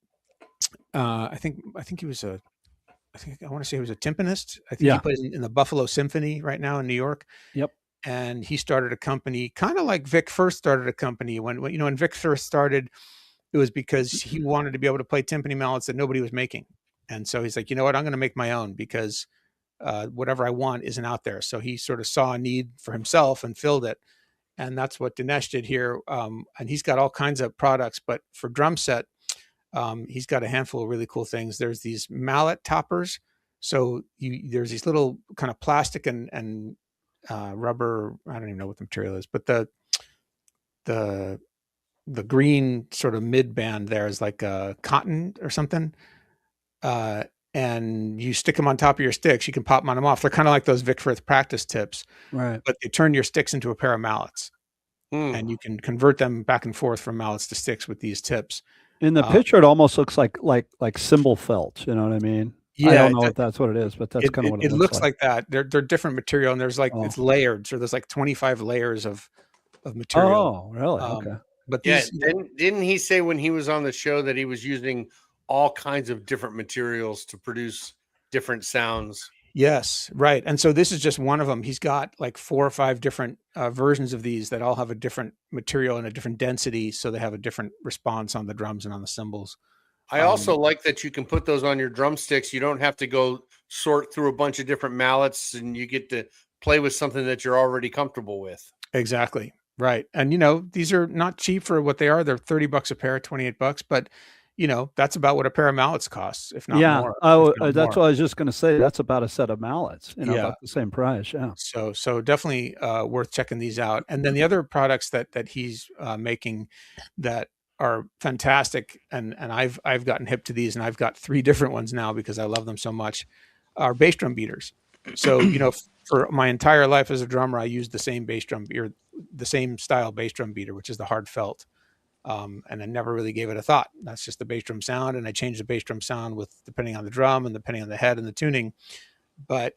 I want to say he was a timpanist. I think he plays in the Buffalo Symphony right now in New York. Yep. And he started a company kind of like Vic first started a company. When Vic first started, it was because he wanted to be able to play timpani mallets that nobody was making. And so he's like, you know what, I'm going to make my own, because whatever I want isn't out there. So he sort of saw a need for himself and filled it. And that's what D.E.C did here. And he's got all kinds of products, but for drum set, he's got a handful of really cool things. There's these mallet toppers. So there's these little kind of plastic and rubber. I don't even know what the material is, but the green sort of mid band there is like a cotton or something. And you stick them on top of your sticks. You can pop them on them off. They're kind of like those Vic Firth practice tips, right? But they turn your sticks into a pair of mallets, and you can convert them back and forth from mallets to sticks with these tips. In the picture, it almost looks like cymbal felt. You know what I mean? Yeah, I don't know if that's what it is, but that's kind of what it looks like. That they're different material, and there's like it's layered. So there's like 25 layers of material. Oh, really? Okay. But these, didn't he say when he was on the show that he was using all kinds of different materials to produce different sounds? Yes, right. And so this is just one of them. He's got like 4 or 5 different versions of these that all have a different material and a different density, so they have a different response on the drums and on the cymbals. I also like that you can put those on your drumsticks. You don't have to go sort through a bunch of different mallets, and you get to play with something that you're already comfortable with. Exactly. Right. And these are not cheap for what they are. They're $30 a pair, $28, but that's about what a pair of mallets costs, if not more. Oh, that's what I was just going to say. That's about a set of mallets, about the same price. Yeah. So definitely worth checking these out. And then the other products that he's making that are fantastic, and I've gotten hip to these, and I've got 3 different ones now because I love them so much, are bass drum beaters. So, for my entire life as a drummer, I used the same bass drum beater, the same style bass drum beater, which is the hard felt. And I never really gave it a thought. That's just the bass drum sound. And I changed the bass drum sound depending on the drum and depending on the head and the tuning. But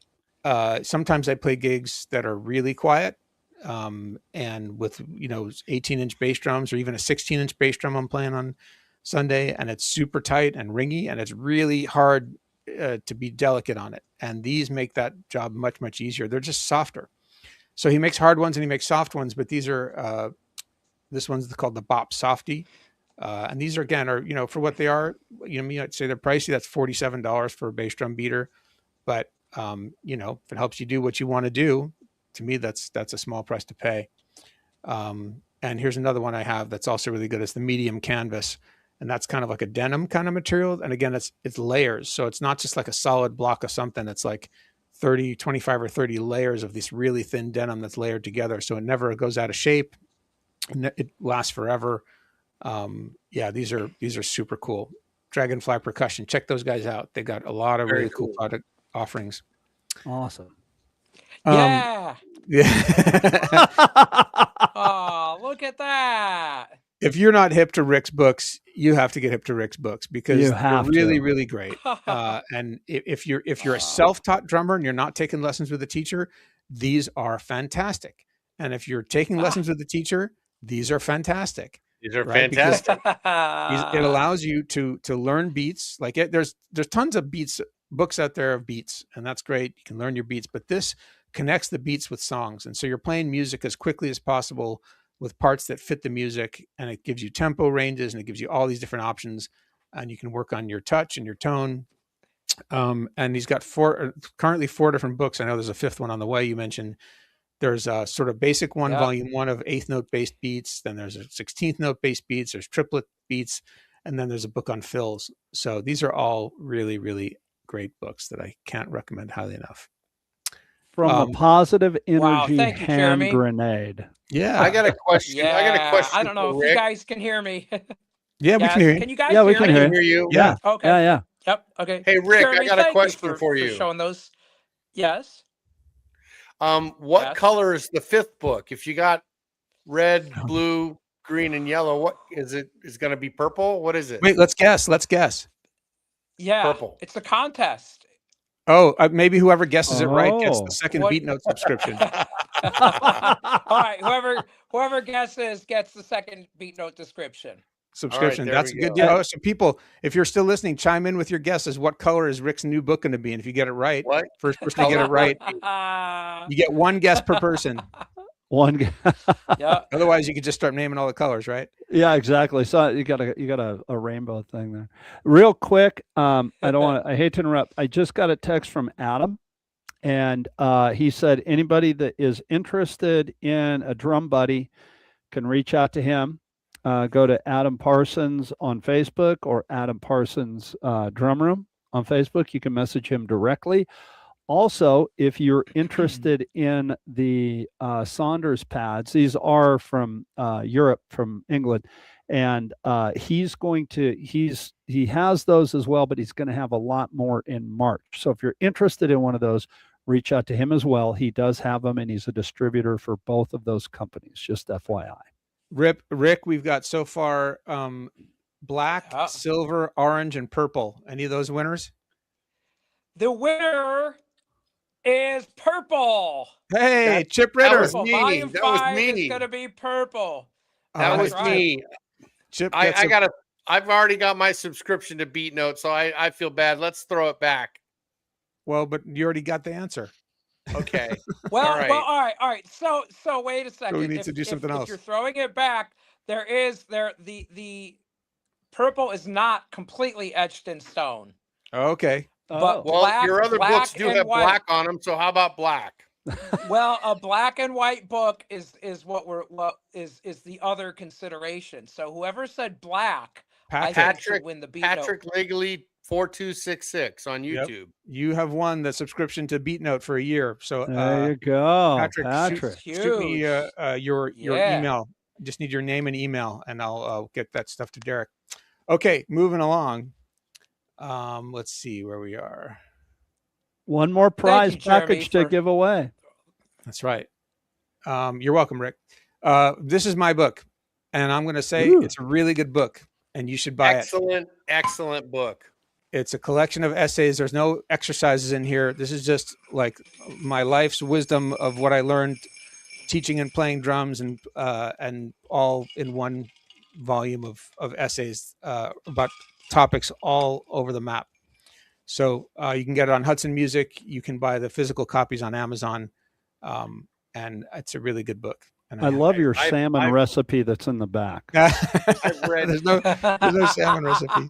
sometimes I play gigs that are really quiet. And with, 18-inch bass drums, or even a 16-inch bass drum I'm playing on Sunday, and it's super tight and ringy, and it's really hard to be delicate on it. And these make that job much, much easier. They're just softer. So he makes hard ones and he makes soft ones, but these are, this one's called the Bop Softy. And these are, again, for what they are, I'd say they're pricey. That's $47 for a bass drum beater. But, if it helps you do what you want to do, to me, that's a small price to pay. And here's another one I have that's also really good. It's the medium canvas. And that's kind of like a denim kind of material. And again, it's layers. So it's not just like a solid block of something. It's like 25 or 30 layers of this really thin denim that's layered together. So it never goes out of shape. It lasts forever. These are super cool. Dragonfly Percussion. Check those guys out. They got a lot of really cool product offerings. Awesome. Yeah. Yeah. Oh, look at that. If you're not hip to Rick's books, you have to get hip to Rick's books, because they're really, really great. And if you're a self-taught drummer and you're not taking lessons with a teacher, these are fantastic. And if you're taking lessons with a teacher, these are fantastic. These are fantastic. It allows you to learn beats. Like there's tons of beats books out there of beats, and that's great. You can learn your beats, but this connects the beats with songs. And so you're playing music as quickly as possible with parts that fit the music, and it gives you tempo ranges, and it gives you all these different options. and you can work on your touch and your tone. And he's got currently four different books. I know there's a fifth one on the way. You mentioned there's a sort of basic one, volume 1 of eighth note based beats. Then there's a 16th note based beats. There's triplet beats, and then there's a book on fills. So these are all really, really great books that I can't recommend highly enough. From the Positive Energy thank you, Hand Jeremy. Grenade. Yeah, I got a question. Yeah, I got a question. I don't know if Rick. you guys can hear me. Yeah, we can hear you. Can you guys Yeah, we hear can me? hear Hear you. Yeah. Okay. Yeah. Yep. Okay. Hey, Rick, Jeremy, I got a thank question you for you. showing those. Yes. What Yes. color is the fifth book? If you got red, blue, green, and yellow, what is it? Is going to be purple? What is it? Wait, let's guess. Yeah. Purple. It's a contest. Oh, maybe whoever guesses it right gets the second What- Beat Note subscription. All right. Whoever guesses gets the second Beat Note subscription. Subscription. there That's a we good go. deal. Oh, so people, if you're still listening, chime in with your guesses. What color is Rick's new book going to be? And if you get it right, What? first person to get it right, you get one guess per person. One. Yeah. Otherwise, you could just start naming all the colors, right? Yeah, exactly. So you got a rainbow thing there. Real quick, I hate to interrupt. I just got a text from Adam, and he said anybody that is interested in a drum buddy can reach out to him. Go to Adam Parsons on Facebook or Adam Parsons Drum Room on Facebook. You can message him directly. Also, if you're interested in the Saunders pads, these are from Europe, from England, and he has those as well, but he's going to have a lot more in March. So if you're interested in one of those, reach out to him as well. He does have them, and he's a distributor for both of those companies. Just FYI. Rick, we've got so far black, silver, orange, and purple. Any of those winners? The winner is purple. Hey, Chip Ritter. That was me. Volume That was 5 me. is going to be purple. That was right. me. Chip, I've already got my subscription to Beat Note, so I feel bad. Let's throw it back. Well, but you already got the answer. Okay. All right. So wait a second. So we need to do something else. If you're throwing it back, the purple is not completely etched in stone. Okay. But your other books do have black on them, so how about black? Well, a black and white book is what is the other consideration. So whoever said black, I think should win the Beat Note. Patrick Legally 4266 on YouTube. Yep. You have won the subscription to Beat Note for a year. So there you go, Patrick. Shoot me your email. Just need your name and email, and I'll get that stuff to Derek. Okay, moving along. Let's see where we are. One more prize package to give away. That's right. You're welcome, Rick. This is my book, and I'm going to say it's a really good book, and you should buy it. Excellent book. It's a collection of essays. There's no exercises in here. This is just like my life's wisdom of what I learned teaching and playing drums, and all in one volume of essays about topics all over the map. So you can get it on Hudson Music. You can buy the physical copies on Amazon, and it's a really good book. And I love your salmon recipe that's in the back. I've read. There's no salmon recipe.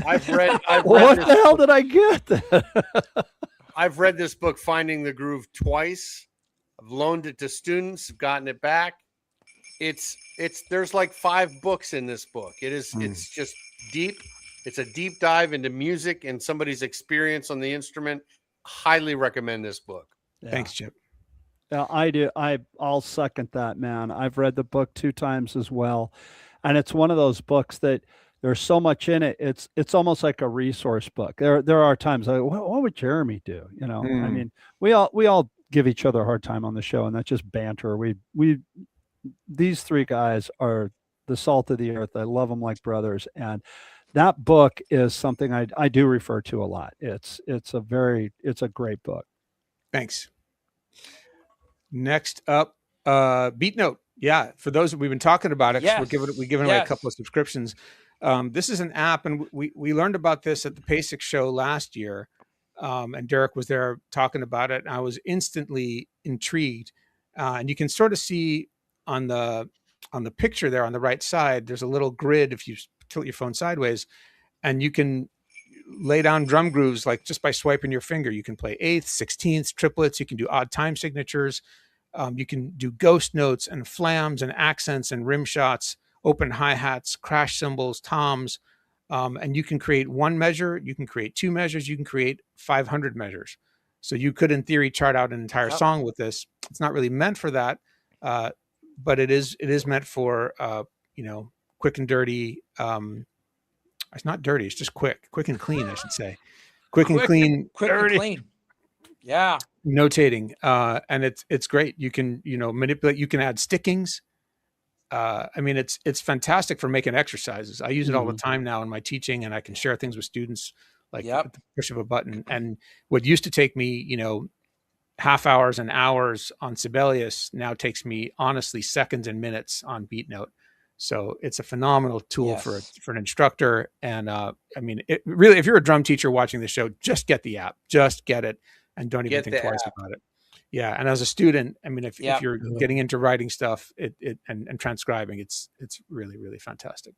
I've read. What the hell did I get? I've read this book, Finding the Groove, twice. I've loaned it to students. Gotten it back. There's like 5 books in this book. It's just deep. It's a deep dive into music and somebody's experience on the instrument. Highly recommend this book. Yeah. Thanks, Chip. Yeah, I do. I'll second that, man. I've read the book 2 times as well, and it's one of those books that there's so much in it. It's almost like a resource book. There are times like, what would Jeremy do? I mean, we all give each other a hard time on the show, and that's just banter. These 3 guys are the salt of the earth. I love them like brothers, and that book is something I do refer to a lot. It's a great book. Thanks. Next up, Beat Note. Yeah, for those we've been talking about it, we're giving away a couple of subscriptions. This is an app, and we learned about this at the PASIC show last year, and Derek was there talking about it. And I was instantly intrigued, and you can sort of see on the picture there on the right side. There's a little grid if you tilt your phone sideways, and you can lay down drum grooves like just by swiping your finger. You can play eighths, sixteenths, triplets. You can do odd time signatures. You can do ghost notes and flams and accents and rim shots, open hi-hats, crash cymbals, toms. And you can create one measure, you can create two measures, you can create 500 measures. So you could, in theory, chart out an entire song with this. It's not really meant for that, but it is meant for quick and dirty. It's not dirty. It's just quick and clean, I should say. Quick and clean. Quick and clean. Yeah. Notating. And it's great. You can, manipulate. You can add stickings. I mean, it's fantastic for making exercises. I use it all the time now in my teaching, and I can share things with students like at the push of a button. And what used to take me, half hours and hours on Sibelius now takes me honestly seconds and minutes on Beat Note. So it's a phenomenal tool for an instructor. And I mean, it really, if you're a drum teacher watching the show, just get the app, just get it, and don't even think twice about it. Yeah. And as a student, I mean, if you're getting into writing stuff and transcribing, it's really, really fantastic.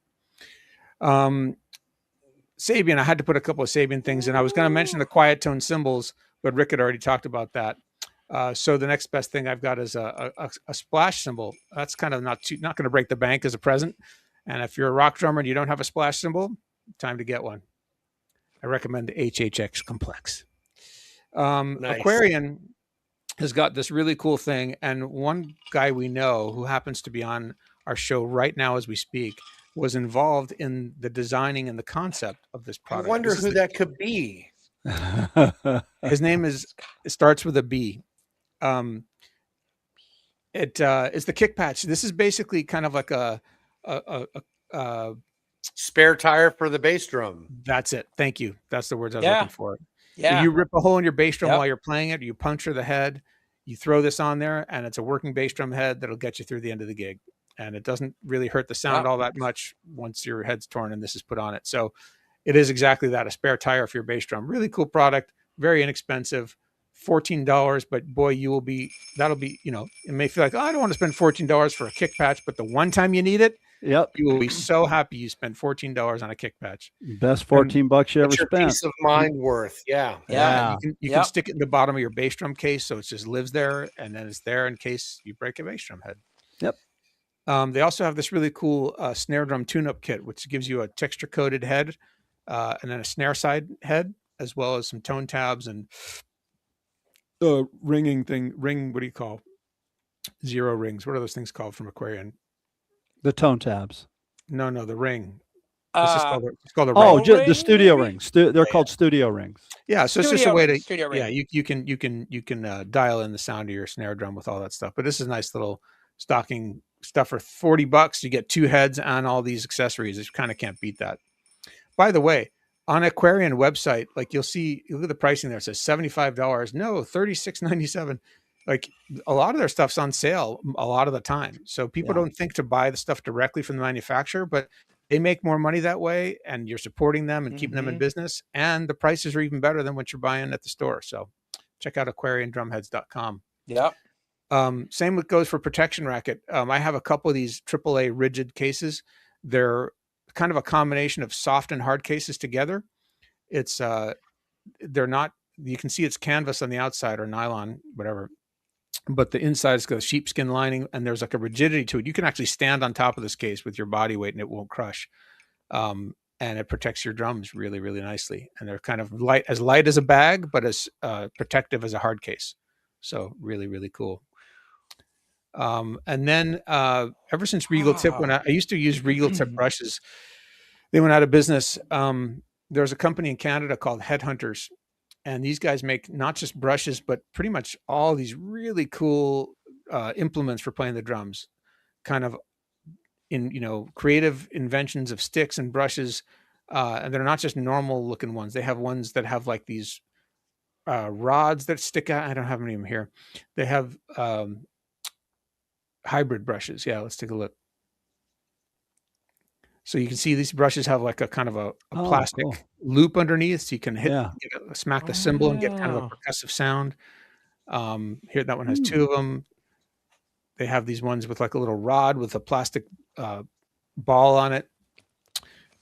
Sabian, I had to put a couple of Sabian things in. I was going to mention the quiet tone cymbals, but Rick had already talked about that. So the next best thing I've got is a splash cymbal. That's kind of not going to break the bank as a present. And if you're a rock drummer and you don't have a splash cymbal, time to get one. I recommend the HHX Complex. Nice. Aquarian has got this really cool thing. And one guy we know who happens to be on our show right now as we speak was involved in the designing and the concept of this product. I wonder who that could be. His name starts with a B. It's the kick patch. This is basically kind of like a spare tire for the bass drum. That's it. Thank you. That's the words I was looking for. Yeah. You rip a hole in your bass drum while you're playing it, or you puncture the head, you throw this on there, and it's a working bass drum head that'll get you through the end of the gig. And it doesn't really hurt the sound all that much once your head's torn and this is put on it. So it is exactly that, a spare tire for your bass drum. Really cool product, very inexpensive, $14, but boy, that'll be, it may feel like, I don't want to spend $14 for a kick patch, but the one time you need it, you will be so happy you spent $14 on a kick patch. Best $14 you ever spent. Peace of mind worth. Yeah. You can stick it in the bottom of your bass drum case, so it just lives there, and then it's there in case you break a bass drum head. Yep. They also have this really cool snare drum tune-up kit, which gives you a texture-coated head and then a snare side head, as well as some tone tabs and ring, what do you call? Zero rings. What are those things called from Aquarian? The tone tabs. No, the ring. It's called a ring. Oh, the studio rings. They're called studio rings. Yeah, so it's just a way to you can dial in the sound of your snare drum with all that stuff. But this is a nice little stocking stuff for $40. You get two heads and all these accessories. You kind of can't beat that. By the way, on Aquarian website, like you'll look at the pricing there. It says $75. No, $36.97. Like a lot of their stuff's on sale a lot of the time. So people don't think to buy the stuff directly from the manufacturer, but they make more money that way, and you're supporting them and keeping them in business. And the prices are even better than what you're buying at the store. So check out aquariandrumheads.com. Yeah. Same goes for protection racket. I have a couple of these AAA rigid cases. They're kind of a combination of soft and hard cases together. It's they're not, you can see it's canvas on the outside or nylon, whatever, but the inside's got a sheepskin lining, and there's like a rigidity to it. You can actually stand on top of this case with your body weight and it won't crush. And it protects your drums really, really nicely. And they're kind of light as a bag, but as protective as a hard case. So really, really cool. And then ever since Regal Tip went out, I used to use Regal Tip brushes. They went out of business. There's a company in Canada called Headhunters, and these guys make not just brushes, but pretty much all these really cool implements for playing the drums, kind of in, creative inventions of sticks and brushes. And they're not just normal looking ones. They have ones that have like these rods that stick out. I don't have any of them here. They have hybrid brushes. Yeah, let's take a look. So you can see these brushes have like a kind of a plastic loop underneath, so you can smack the cymbal and get kind of a percussive sound. Here, that one has two of them. They have these ones with like a little rod with a plastic ball on it.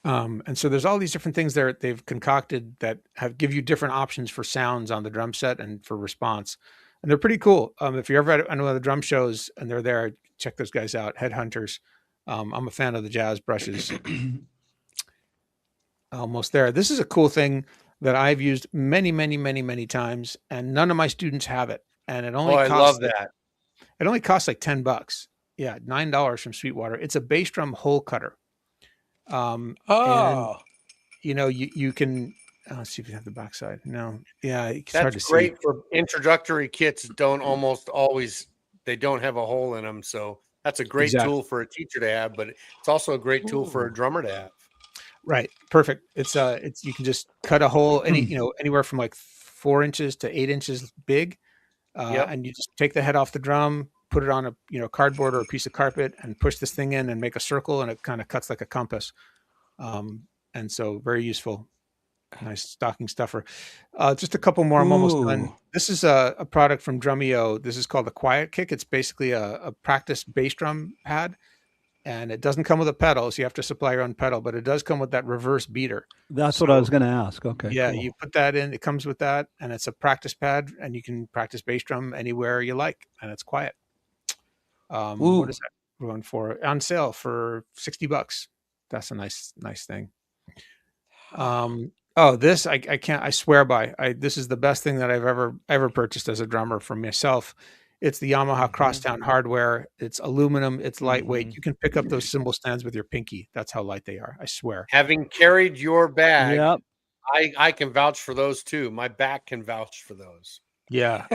And so there's all these different things there they've concocted that give you different options for sounds on the drum set and for response. And they're pretty cool. If you're ever at one of the drum shows and they're there, check those guys out, Headhunters. I'm a fan of the jazz brushes. Almost there. This is a cool thing that I've used many times, and none of my students have it. And it only I love that. It only costs like $10. Yeah, $9 from Sweetwater. It's a bass drum hole cutter. And you can let's see if you have the backside. No, yeah, it's hard to see. That's great for introductory kits. They don't have a hole in them, so that's a great tool for a teacher to have. But it's also a great tool for a drummer to have. Right, perfect. It's you can just cut a hole anywhere from like 4 inches to 8 inches big, and you just take the head off the drum, put it on a cardboard or a piece of carpet, and push this thing in and make a circle, and it kind of cuts like a compass. And so very useful. Nice stocking stuffer. Just a couple more. I'm almost done. This is a product from Drumeo. This is called the Quiet Kick. It's basically a practice bass drum pad, and it doesn't come with a pedal, so you have to supply your own pedal, but it does come with that reverse beater. That's what I was going to ask. Okay. Yeah, cool. You put that in. It comes with that, and it's a practice pad, and you can practice bass drum anywhere you like, and it's quiet. What is that we're going for? On sale for $60. That's a nice thing. This I can't. I swear by. This is the best thing that I've ever purchased as a drummer for myself. It's the Yamaha Crosstown hardware. It's aluminum. It's lightweight. You can pick up those cymbal stands with your pinky. That's how light they are. I swear. Having carried your bag, I can vouch for those too. My back can vouch for those. Yeah.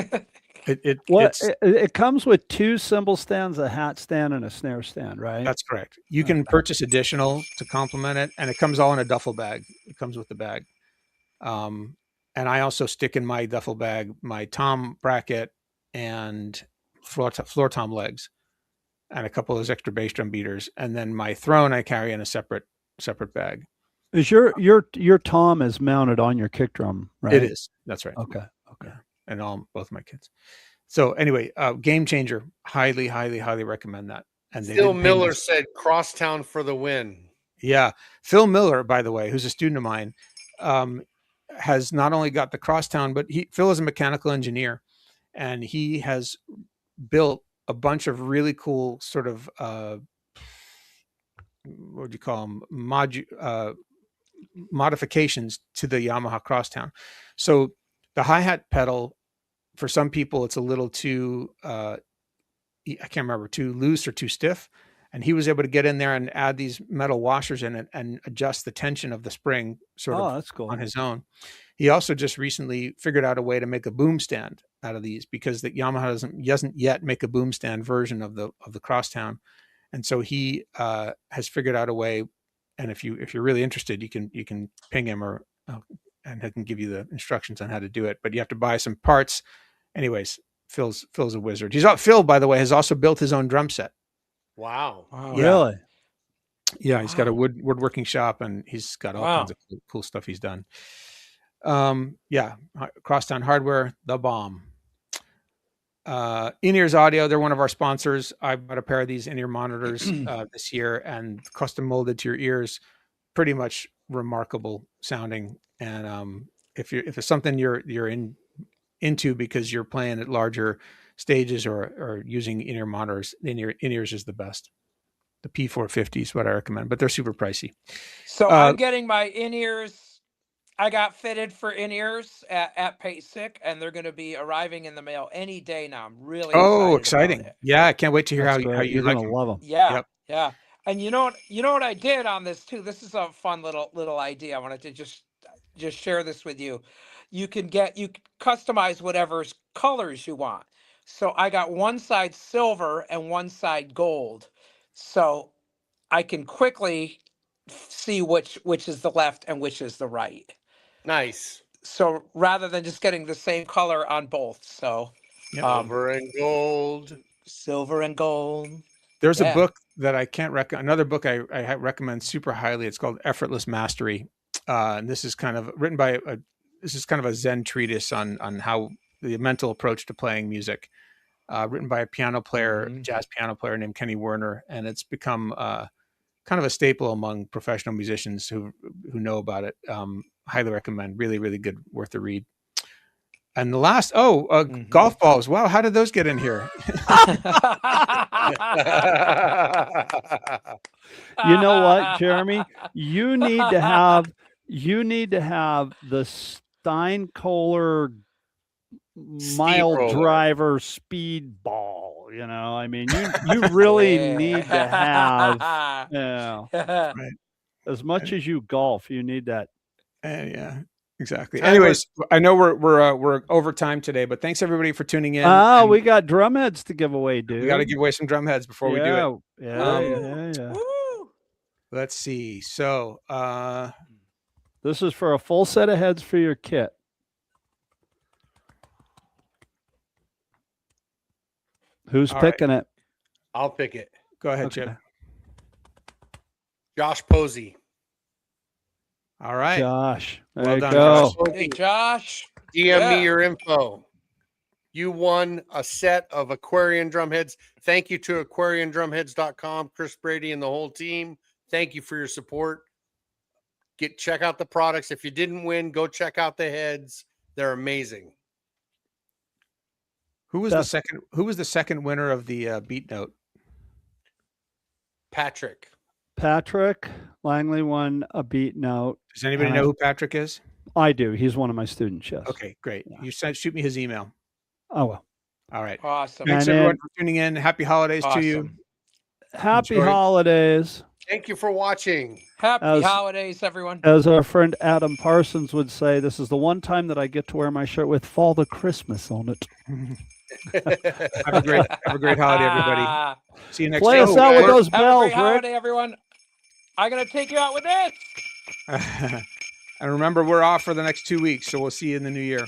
It comes with 2 cymbal stands, a hat stand, and a snare stand, right? That's correct. You can purchase additional to complement it, and it comes all in a duffel bag. It comes with the bag. And I also stick in my duffel bag my tom bracket and floor tom legs, and a couple of those extra bass drum beaters, and then my throne I carry in a separate bag. Is your tom is mounted on your kick drum, right? It is. That's right. Okay. Yeah. And both my kids. So anyway, game changer. Highly recommend that. And Phil Miller said Crosstown for the win. Yeah. Phil Miller, by the way, who's a student of mine, has not only got the Crosstown, but Phil is a mechanical engineer, and he has built a bunch of really cool sort of what would you call them, modifications to the Yamaha Crosstown. So the hi-hat pedal, for some people, it's a little too I can't remember, too loose or too stiff. And he was able to get in there and add these metal washers in it and adjust the tension of the spring that's cool. on his own. He also just recently figured out a way to make a boom stand out of these, because the Yamaha doesn't yet make a boom stand version of the Crosstown. And so he has figured out a way. And if you're really interested, you can ping him and he can give you the instructions on how to do it. But you have to buy some parts. Anyways, Phil's a wizard. Phil, by the way, has also built his own drum set. Wow. Yeah. Really? Yeah, he's got a woodworking shop, and he's got all kinds of cool stuff he's done. Crosstown Hardware, the bomb. In-ears audio, they're one of our sponsors. I bought a pair of these in-ear monitors this year, and custom molded to your ears. Pretty much remarkable sounding. And if it's something you're into because you're playing at larger stages or using in-ear monitors, in-ears is the best. The P450 is what I recommend, but they're super pricey. So I'm getting my in-ears. I got fitted for in-ears at Paysick, and they're going to be arriving in the mail any day now. I'm really exciting! Yeah, I can't wait to hear how you're going to love them. Yeah, yeah. And you know what I did on this too. This is a fun little idea. I wanted to just share this with you. You can customize whatever colors you want. So I got one side silver and one side gold, so I can quickly see which is the left and which is the right. Nice. So rather than just getting the same color on both, so silver and gold. There's a book that I can't recommend. Another book I recommend super highly. It's called Effortless Mastery, and this is kind of written by this is kind of a Zen treatise on how the mental approach to playing music, written by a jazz piano player named Kenny Werner, and it's become kind of a staple among professional musicians who know about it. Highly recommend. Really, really good, worth a read. And the last, golf balls. Wow, how did those get in here? You know what, Jeremy? You need to have the Steinkohler mile Steamroller. driver speed ball. You know, I mean, you really need to have Right. as much as you golf, you need that. Yeah, exactly. Anyways, I know we're over time today, but thanks everybody for tuning in. We got drum heads to give away, dude. We got to give away some drum heads before we do it. Yeah. Let's see. So this is for a full set of heads for your kit. Who's picking it? I'll pick it. Go ahead, Chip. Josh Posey. All right. Josh. There Well you done, go. Josh. Hey, Josh. DM me your info. You won a set of Aquarian drum heads. Thank you to aquariandrumheads.com, Chris Brady and the whole team. Thank you for your support. Check out the products. If you didn't win, go check out the heads. They're amazing. Who was the second winner of the Beat Note? Patrick Langley won a Beat Note. Does anybody know who Patrick is? I do. He's one of my students, yes. Okay, great. Yeah. You shoot me his email. Oh, well. All right. Awesome. Thanks everyone for tuning in. Happy holidays to you. Happy holidays. Thank you for watching. Happy holidays, everyone. As our friend Adam Parsons would say, this is the one time that I get to wear my shirt with Father Christmas on it. Have a great holiday, everybody. See you next Play us out with those bells, Rick. Holiday, everyone. I'm going to take you out with this. And remember, we're off for the next 2 weeks, so we'll see you in the new year.